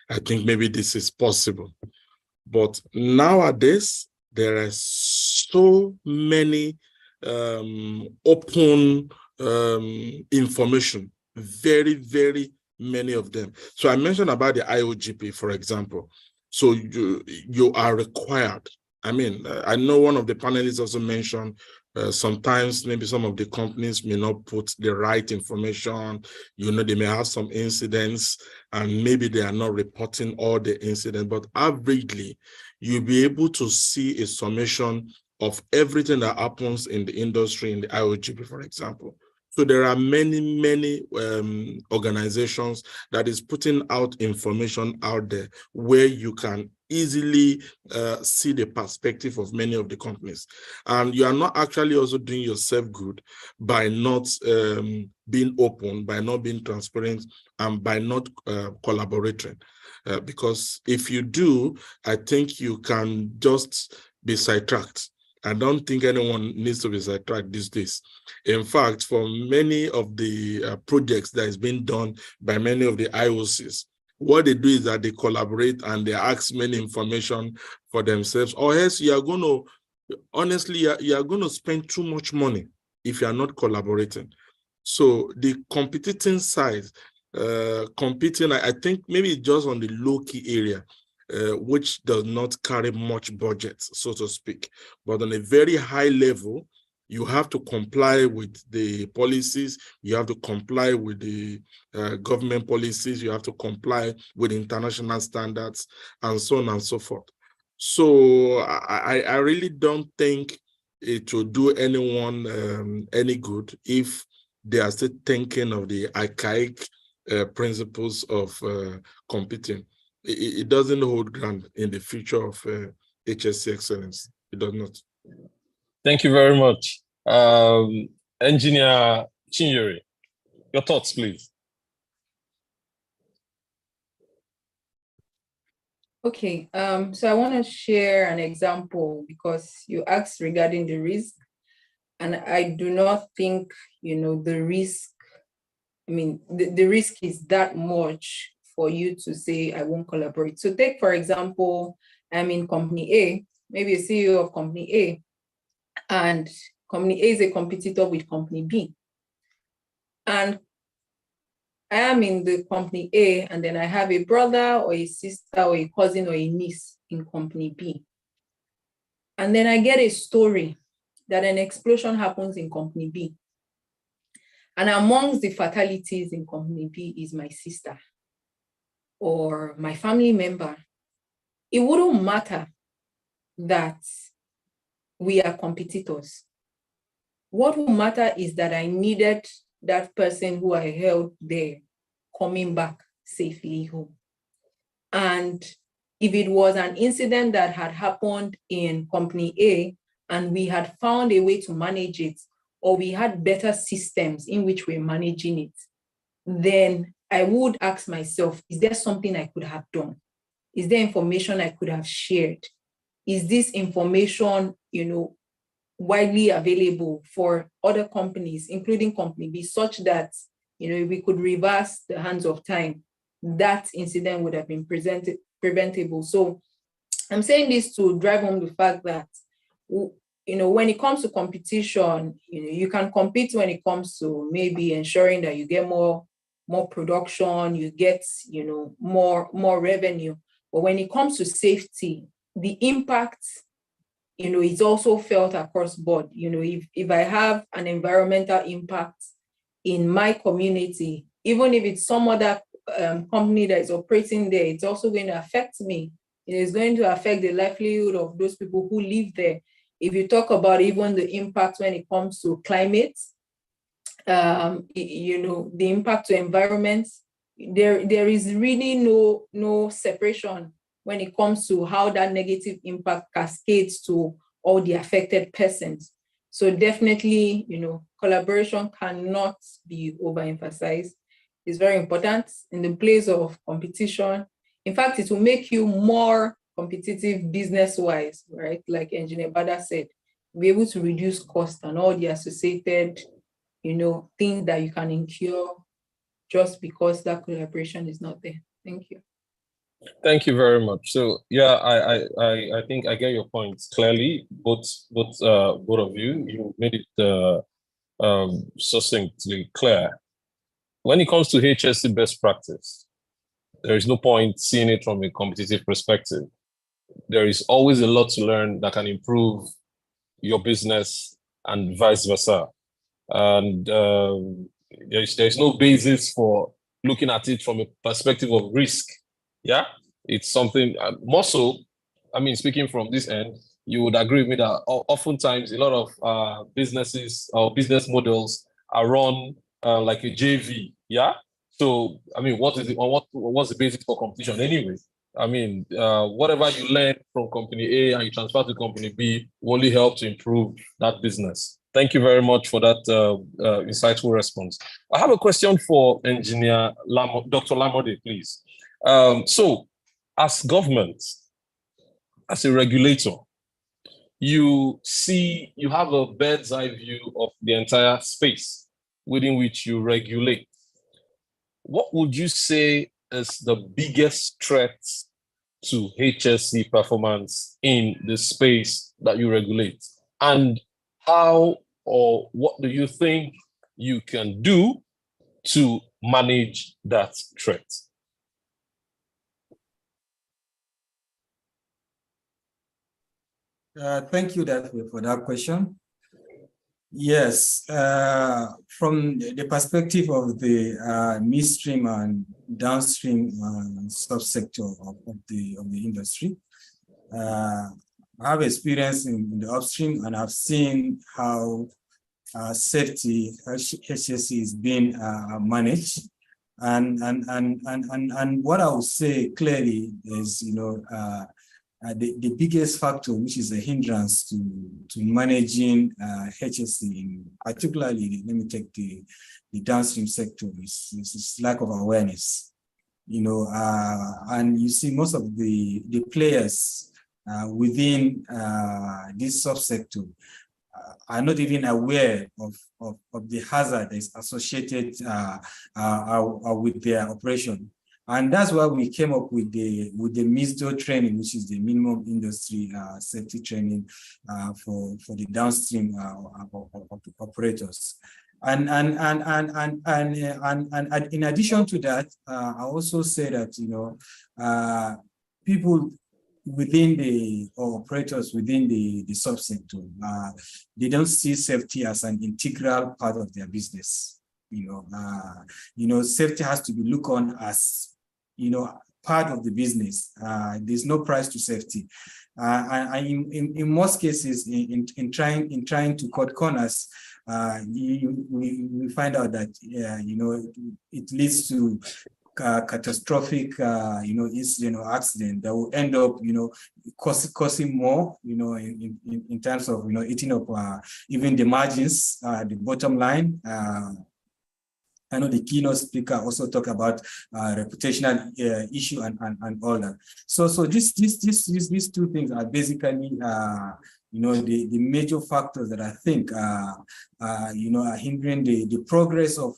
I think maybe this is possible. But nowadays, there are so many open information, very, very many of them. So I mentioned about the IOGP, for example. So you are required. I mean, I know one of the panelists also mentioned sometimes maybe some of the companies may not put the right information. They may have some incidents, and maybe they are not reporting all the incidents, but averagely, you'll be able to see a summation of everything that happens in the industry, in the IOGP, for example. So there are many, many organizations that is putting out information out there where you can easily see the perspective of many of the companies. And you are not actually also doing yourself good by not being open, by not being transparent, and by not collaborating. Because if you do, I think you can just be sidetracked. I don't think anyone needs to be sidetracked these days. In fact, for many of the projects that is being done by many of the IOCs, what they do is that they collaborate and they ask many information for themselves, or else you are going to, honestly, you are going to spend too much money if you are not collaborating. So the competing side, competing, I think maybe just on the low-key area, which does not carry much budget, so to speak. But on a very high level, you have to comply with the policies, you have to comply with the government policies, you have to comply with international standards, and so on and so forth. So I really don't think it will do anyone any good if they are still thinking of the archaic principles of competing. It doesn't hold ground in the future of HSE excellence. It does not. Thank you very much. Engineer Chinyere, your thoughts, please. Okay, so I want to share an example because you asked regarding the risk. And I do not think, the risk, the risk is that much for you to say, I won't collaborate. So take, for example, I'm in company A, maybe a CEO of company A, and company A is a competitor with company B. And I am in the company A, and then I have a brother or a sister or a cousin or a niece in company B. And then I get a story that an explosion happens in company B. And amongst the fatalities in company B is my sister or my family member. It wouldn't matter that we are competitors. What will matter is that I needed that person who I held there coming back safely home. And if it was an incident that had happened in company A and we had found a way to manage it, or we had better systems in which we're managing it, then I would ask myself, is there something I could have done? Is there information I could have shared? Is this information, widely available for other companies, including company B, such that, if we could reverse the hands of time, that incident would have been preventable. So I'm saying this to drive home the fact that, when it comes to competition, you can compete when it comes to maybe ensuring that you get more production, you get, more revenue. But when it comes to safety, the impact, is also felt across board. If I have an environmental impact in my community, even if it's some other company that is operating there, it's also going to affect me. It is going to affect the livelihood of those people who live there. If you talk about even the impact when it comes to climate, the impact to environment, there is really no separation when it comes to how that negative impact cascades to all the affected persons. So definitely, collaboration cannot be overemphasized. It's very important in the place of competition. In fact, it will make you more competitive business-wise, right? Like Engineer Bada said, be able to reduce cost and all the associated, things that you can incur just because that collaboration is not there. Thank you. Thank you very much. So yeah, I think I get your points clearly. Both of you made it succinctly clear. When it comes to HSE best practice, there is no point seeing it from a competitive perspective. There is always a lot to learn that can improve your business and vice versa. And there's no basis for looking at it from a perspective of risk. Yeah, it's something more so. Speaking from this end, you would agree with me that oftentimes a lot of businesses or business models are run like a JV. Yeah. So what's the basis for competition anyway? Whatever you learn from company A and you transfer to company B will only help to improve that business. Thank you very much for that insightful response. I have a question for Engineer Dr. Lamode, please. So, as government, as a regulator, you have a bird's eye view of the entire space within which you regulate. What would you say is the biggest threat to HSE performance in the space that you regulate? And how or what do you think you can do to manage that threat? Thank you for that question. Yes, from the perspective of the midstream and downstream subsector of the industry, I have experience in the upstream, and I've seen how safety HSE is being managed. And what I would say clearly is, the biggest factor, which is a hindrance to managing HSE, particularly, let me take the downstream sector, is lack of awareness. And you see most of the players within this subsector, are not even aware of the hazard that is associated with their operation. And that's why we came up with the MISDO training, which is the minimum industry safety training for the downstream operators. And in addition to that, I also say that, you know, people within the operators within the subsector, they don't see safety as an integral part of their business. You know, safety has to be looked on as, you know, part of the business. There's no price to safety. In most cases, in trying to cut corners, we find out that you know, it leads to catastrophic you know, incident or accident that will end up, you know, costing more, you know, in terms of, you know, eating up even the margins, the bottom line. I know the keynote speaker also talked about reputational issue and all that. So these two things are basically you know, the major factors that I think you know, are hindering the progress of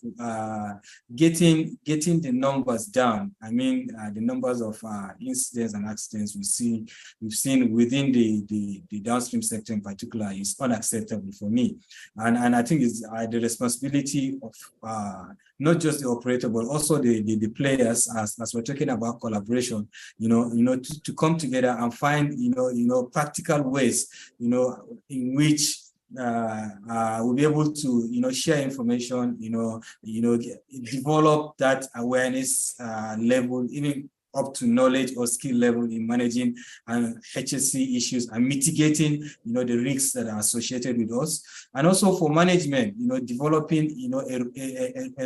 getting the numbers down. I mean, the numbers of incidents and accidents we've seen within the downstream sector in particular is unacceptable for me. And I think it's the responsibility of not just the operator, but also the players, as we're talking about collaboration, you know, to come together and find, you know, practical ways, you know, in which we'll be able to, you know, share information, you know, develop that awareness level, even up to knowledge or skill level in managing HSE issues and mitigating, you know, the risks that are associated with us. And also for management, you know, developing, you know, a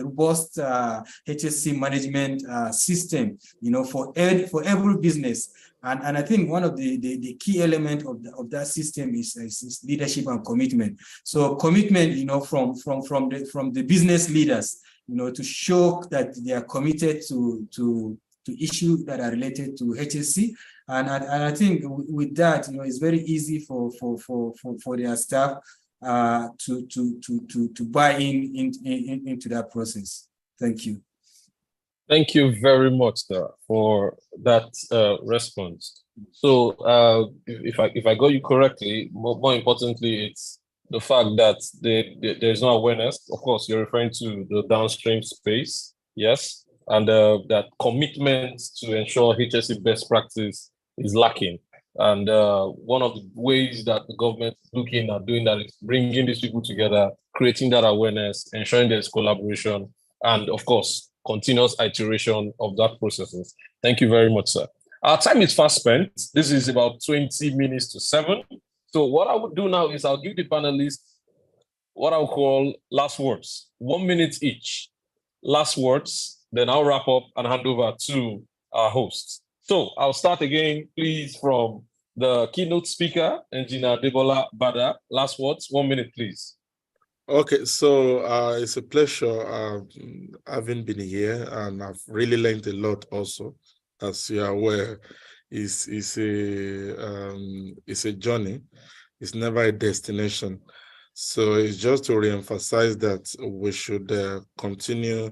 robust HSE management system, you know, for every business. And I think one of the key element of that system is leadership and commitment. So commitment, you know, from the business leaders, you know, to show that they are committed to issues that are related to HSE. And I think with that, you know, it's very easy for their staff to buy into that process. Thank you. Thank you very much, sir, for that response. So if I got you correctly, more importantly, it's the fact that there's no awareness. Of course, you're referring to the downstream space, yes, and that commitment to ensure HSE best practice is lacking. And one of the ways that the government is looking at doing that is bringing these people together, creating that awareness, ensuring there's collaboration, and of course, continuous iteration of that processes. Thank you very much, sir. Our time is fast spent. This is about 20 minutes to 7. So what I would do now is I'll give the panelists what I'll call last words, 1 minute each. Last words, then I'll wrap up and hand over to our hosts. So I'll start again, please, from the keynote speaker, Engineer Debola Bada. Last words, 1 minute, please. Okay, so it's a pleasure having been here, and I've really learned a lot also. As you are aware, it's a journey. It's never a destination. So it's just to reemphasize that we should continue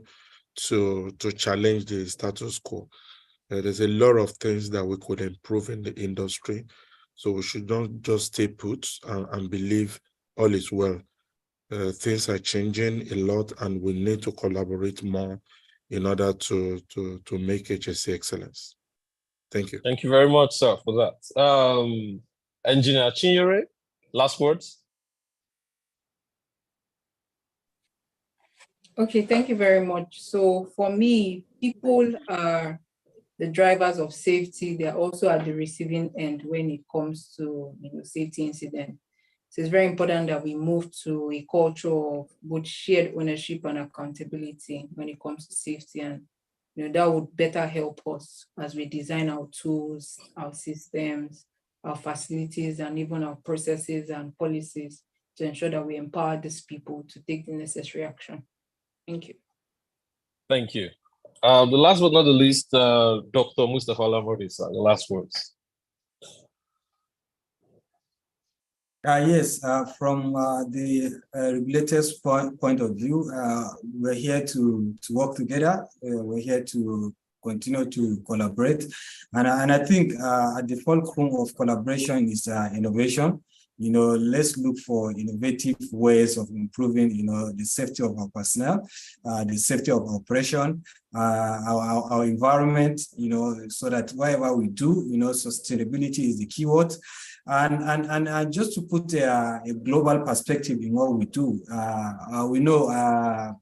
to challenge the status quo. There's a lot of things that we could improve in the industry. So we should not just stay put and believe all is well. Things are changing a lot, and we need to collaborate more in order to make HSE excellence. Thank you. Thank you very much, sir, for that. Engineer Chinyere, last words. Okay, thank you very much. So for me, people are the drivers of safety. They are also at the receiving end when it comes to, you know, safety incident. So it's very important that we move to a culture of both shared ownership and accountability when it comes to safety. And, you know, that would better help us as we design our tools, our systems, our facilities, and even our processes and policies to ensure that we empower these people to take the necessary action. Thank you. Thank you. The last but not the least, Dr. Mustafa Lamodi, sir, the last words. Yes, from the regulators' point of view, we're here to work together. We're here to continue to collaborate. And I think at the fulcrum of collaboration is innovation. You know, let's look for innovative ways of improving, the safety of our personnel, the safety of operation, our environment, so that whatever we do, sustainability is the keyword. And just to put a global perspective in what we do, we know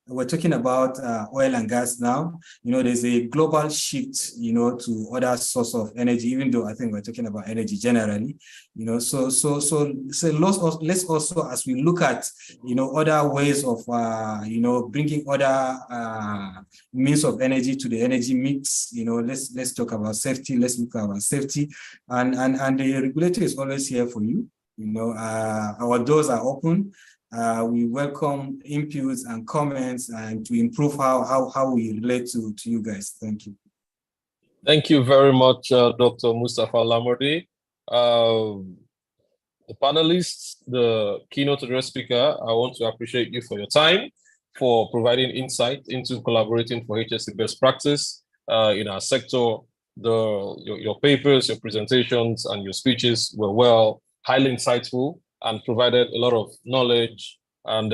we're talking about oil and gas now. There's a global shift, to other source of energy, even though I think we're talking about energy generally. So let's also, as we look at, other ways of, bringing other means of energy to the energy mix. Let's talk about safety. Let's look about safety, and the regulator is always here for you. Our doors are open. We welcome inputs and comments and to improve how we relate to you guys. Thank you. Thank you very much, Dr. Mustafa Lamordi. The panelists, the keynote address speaker, I want to appreciate you for your time, for providing insight into collaborating for HSE best practice in our sector. Your papers, your presentations, and your speeches were highly insightful and provided a lot of knowledge. And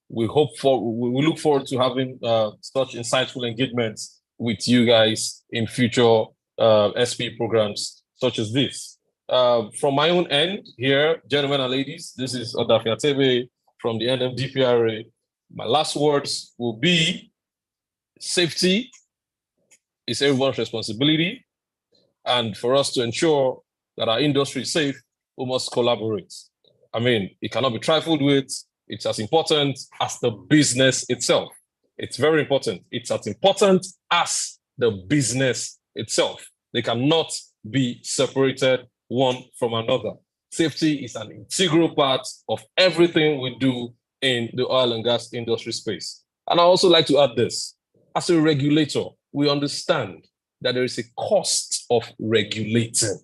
we look forward to having such insightful engagements with you guys in future SP programs such as this. From my own end here, gentlemen and ladies, this is Odafia Tebe from the NMDPRA. My last words will be: safety is everyone's responsibility. And for us to ensure that our industry is safe, we must collaborate. I mean, it cannot be trifled with. It's as important as the business itself. It's very important. It's as important as the business itself. They cannot be separated one from another. Safety is an integral part of everything we do in the oil and gas industry space. And I also like to add this: as a regulator, we understand that there is a cost of regulating.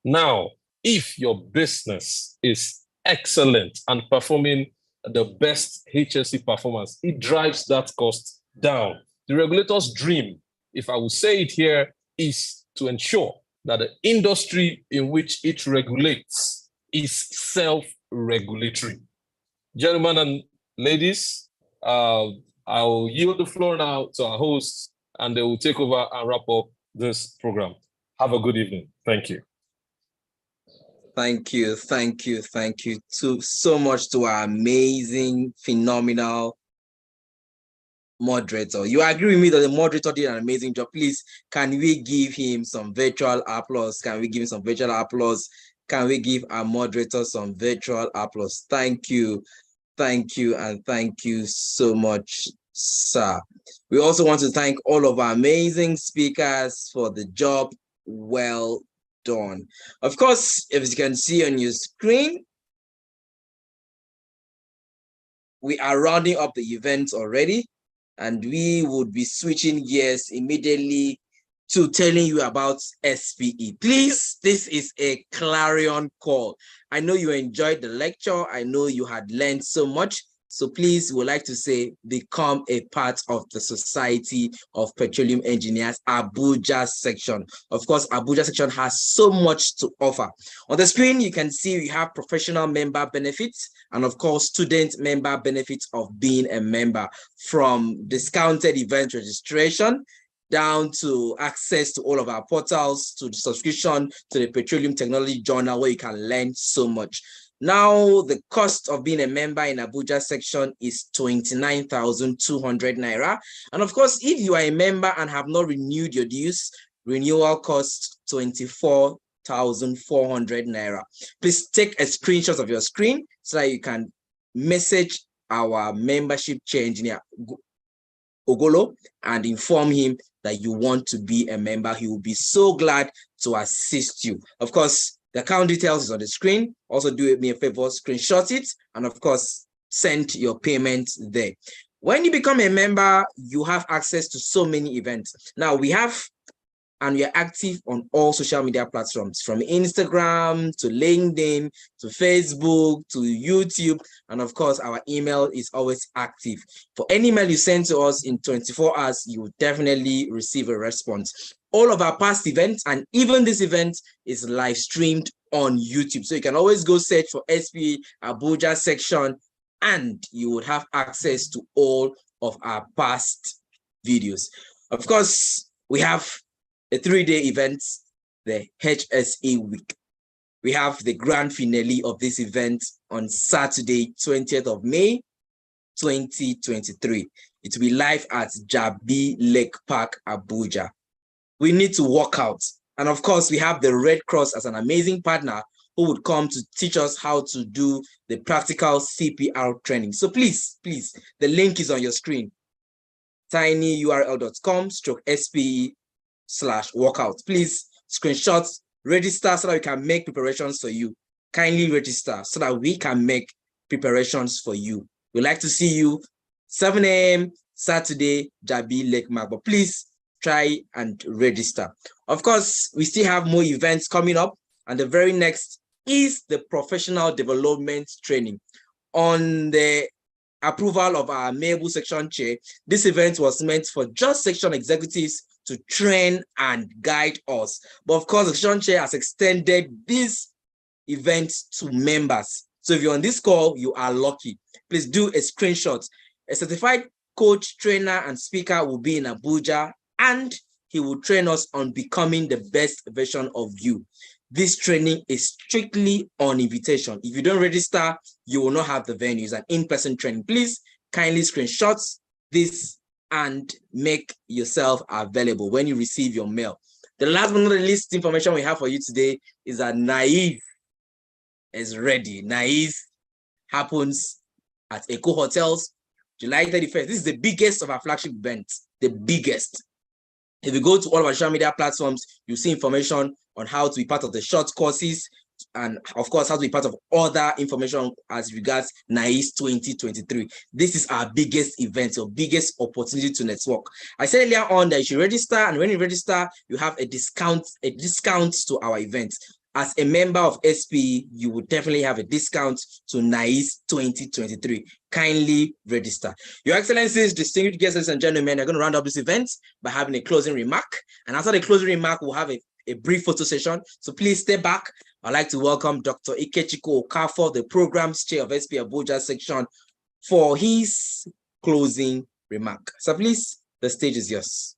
Now, if your business is excellent and performing the best HSE performance, it drives that cost down. The regulator's dream, if I will say it here, is to ensure that the industry in which it regulates is self-regulatory. Gentlemen and ladies, I'll yield the floor now to our hosts, and they will take over and wrap up this program. Have a good evening. Thank you. Thank you so much to our amazing, phenomenal moderator. You agree with me that the moderator did an amazing job? Please, can we give him some virtual applause? Can we give him some virtual applause? Can we give our moderator some virtual applause? Thank you, and thank you so much, sir. We also want to thank all of our amazing speakers for the job well done. Of course, if you can see on your screen, we are rounding up the event already, and we would be switching gears immediately to telling you about SPE. Please, this is a clarion call. I know you enjoyed the lecture. I know you had learned so much. So please, we would like to say, become a part of the Society of Petroleum Engineers Abuja section. Of course, Abuja section has so much to offer. On the screen, you can see we have professional member benefits and of course, student member benefits of being a member, from discounted event registration down to access to all of our portals, to the subscription to the Petroleum Technology Journal, where you can learn so much. Now, the cost of being a member in Abuja section is 29,200 Naira. And of course, if you are a member and have not renewed your dues, renewal costs 24,400 Naira. Please take a screenshot of your screen so that you can message our membership chair engineer, Ogolo, and inform him that you want to be a member. He will be so glad to assist you. Of course, the account details is on the screen. Also, do me a favor, screenshot it, and of course, send your payment there. When you become a member, you have access to so many events. Now, we have and we are active on all social media platforms, from Instagram to LinkedIn to Facebook to YouTube. And of course, our email is always active. For any email you send to us in 24 hours, you will definitely receive a response. All of our past events and even this event is live streamed on YouTube. So you can always go search for SPE Abuja section and you would have access to all of our past videos. Of course, we have a 3-day event, the HSE week. We have the grand finale of this event on Saturday, 20th of May, 2023. It will be live at Jabi Lake Park, Abuja. We need to work out. And of course, we have the Red Cross as an amazing partner who would come to teach us how to do the practical CPR training. So please, the link is on your screen. tinyurl.com/SPE/workout. Please screenshot, register so that we can make preparations for you. Kindly register so that we can make preparations for you. We'd like to see you 7 a.m. Saturday, Jabi Lake Park. But please try and register. Of course, we still have more events coming up, and the very next is the professional development training. On the approval of our Mabel section chair, this event was meant for just section executives to train and guide us. But of course, the section chair has extended this event to members. So if you're on this call, you are lucky. Please do a screenshot. A certified coach, trainer, and speaker will be in Abuja, and he will train us on becoming the best version of you. This training is strictly on invitation. If you don't register, you will not have the venues and in-person training. Please kindly screenshot this and make yourself available when you receive your mail. The last but not the least information we have for you today is that Naive is ready. Naive happens at Echo Hotels, July 31st. This is the biggest of our flagship events, the biggest. If you go to all of our social media platforms, you see information on how to be part of the short courses, and of course, how to be part of other information as regards NAIS 2023. This is our biggest event, your biggest opportunity to network. I said earlier on that you should register, and when you register, you have a discount to our event. As a member of SPE, you will definitely have a discount to NAIS 2023. Kindly register. Your Excellencies, distinguished guests, ladies and gentlemen, I'm going to round up this event by having a closing remark. And after the closing remark, we'll have a brief photo session. So please stay back. I'd like to welcome Dr. Ikechukwu Okafor, the Programs Chair of SPE Abuja section, for his closing remark. So please, the stage is yours.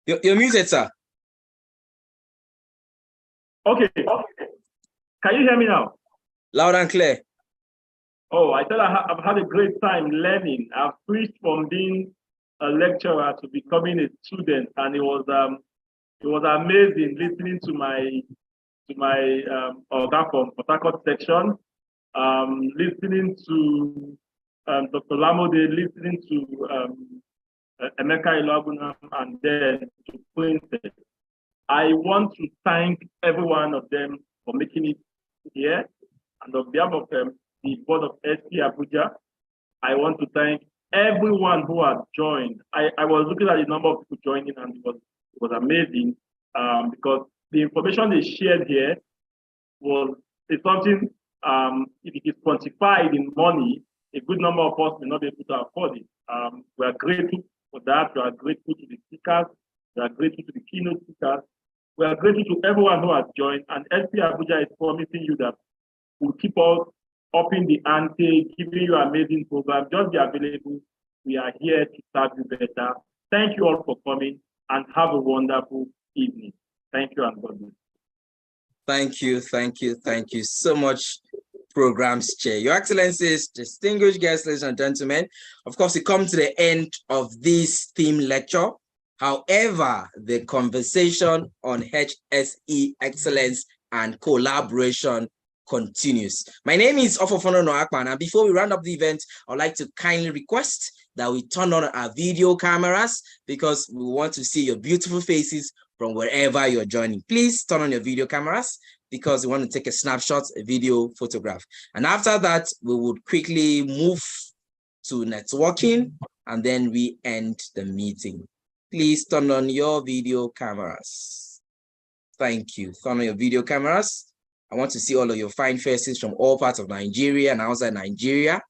You're muted, sir. Okay. Can you hear me now? Loud and clear. Oh, I said I've had a great time learning. I've switched from being a lecturer to becoming a student, and it was amazing listening to my Oga from Port Harcourt section, listening to Dr. Lamode, listening to Emeka Ilabunam, and then to Princess. I want to thank every one of them for making it here. And on behalf of the board of SPE Abuja, I want to thank everyone who has joined. I was looking at the number of people joining, and it was amazing because the information they shared here is something, if it is quantified in money, a good number of us may not be able to afford it. We are grateful for that. We are grateful to the speakers. We are grateful to the keynote speakers. We are grateful to everyone who has joined. And SPE Abuja is promising you that we'll keep on upping the ante, giving you amazing programs. Just be available. We are here to serve you better. Thank you all for coming, and have a wonderful evening. Thank you, and God bless. Thank you so much, Programs Chair. Your Excellencies, distinguished guests, ladies and gentlemen, of course, we come to the end of this theme lecture. However, the conversation on HSE excellence and collaboration continues. My name is Ofofono Noakpan, and before we round up the event, I'd like to kindly request that we turn on our video cameras because we want to see your beautiful faces from wherever you're joining. Please turn on your video cameras because we want to take a snapshot, a video photograph. And after that, we would quickly move to networking and then we end the meeting. Please turn on your video cameras. Thank you. Turn on your video cameras. I want to see all of your fine faces from all parts of Nigeria and outside Nigeria.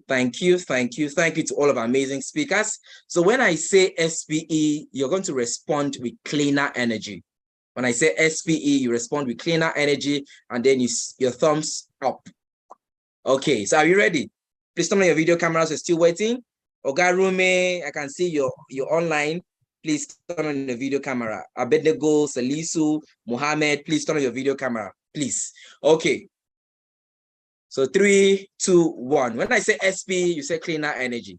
Thank you, thank you, thank you to all of our amazing speakers. So when I say SPE, you're going to respond with cleaner energy. When I say SPE, you respond with cleaner energy and then your thumbs up. Okay, so are you ready? Please turn on your video cameras. We're still waiting. Ogarume, I can see you're online. Please turn on the video camera. Abednego, Salisu, Mohammed, please turn on your video camera, please. Okay. So 3, 2, 1. When I say SP, you say cleaner energy.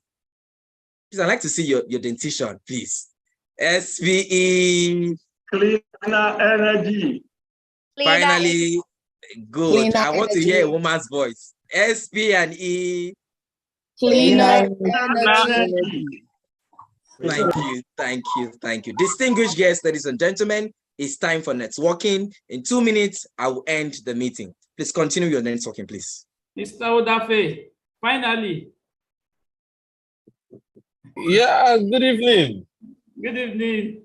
Please, I'd like to see your dentition, please. SPE. Cleaner energy. Finally, good. Cleaner I want energy. to hear a woman's voice. SP and E. Cleaner energy. Thank you, thank you, thank you. Distinguished guests, ladies and gentlemen, it's time for networking. In 2 minutes, I will end the meeting. Please continue your networking, please. Mr. Odafe, finally. Yeah, good evening. Good evening.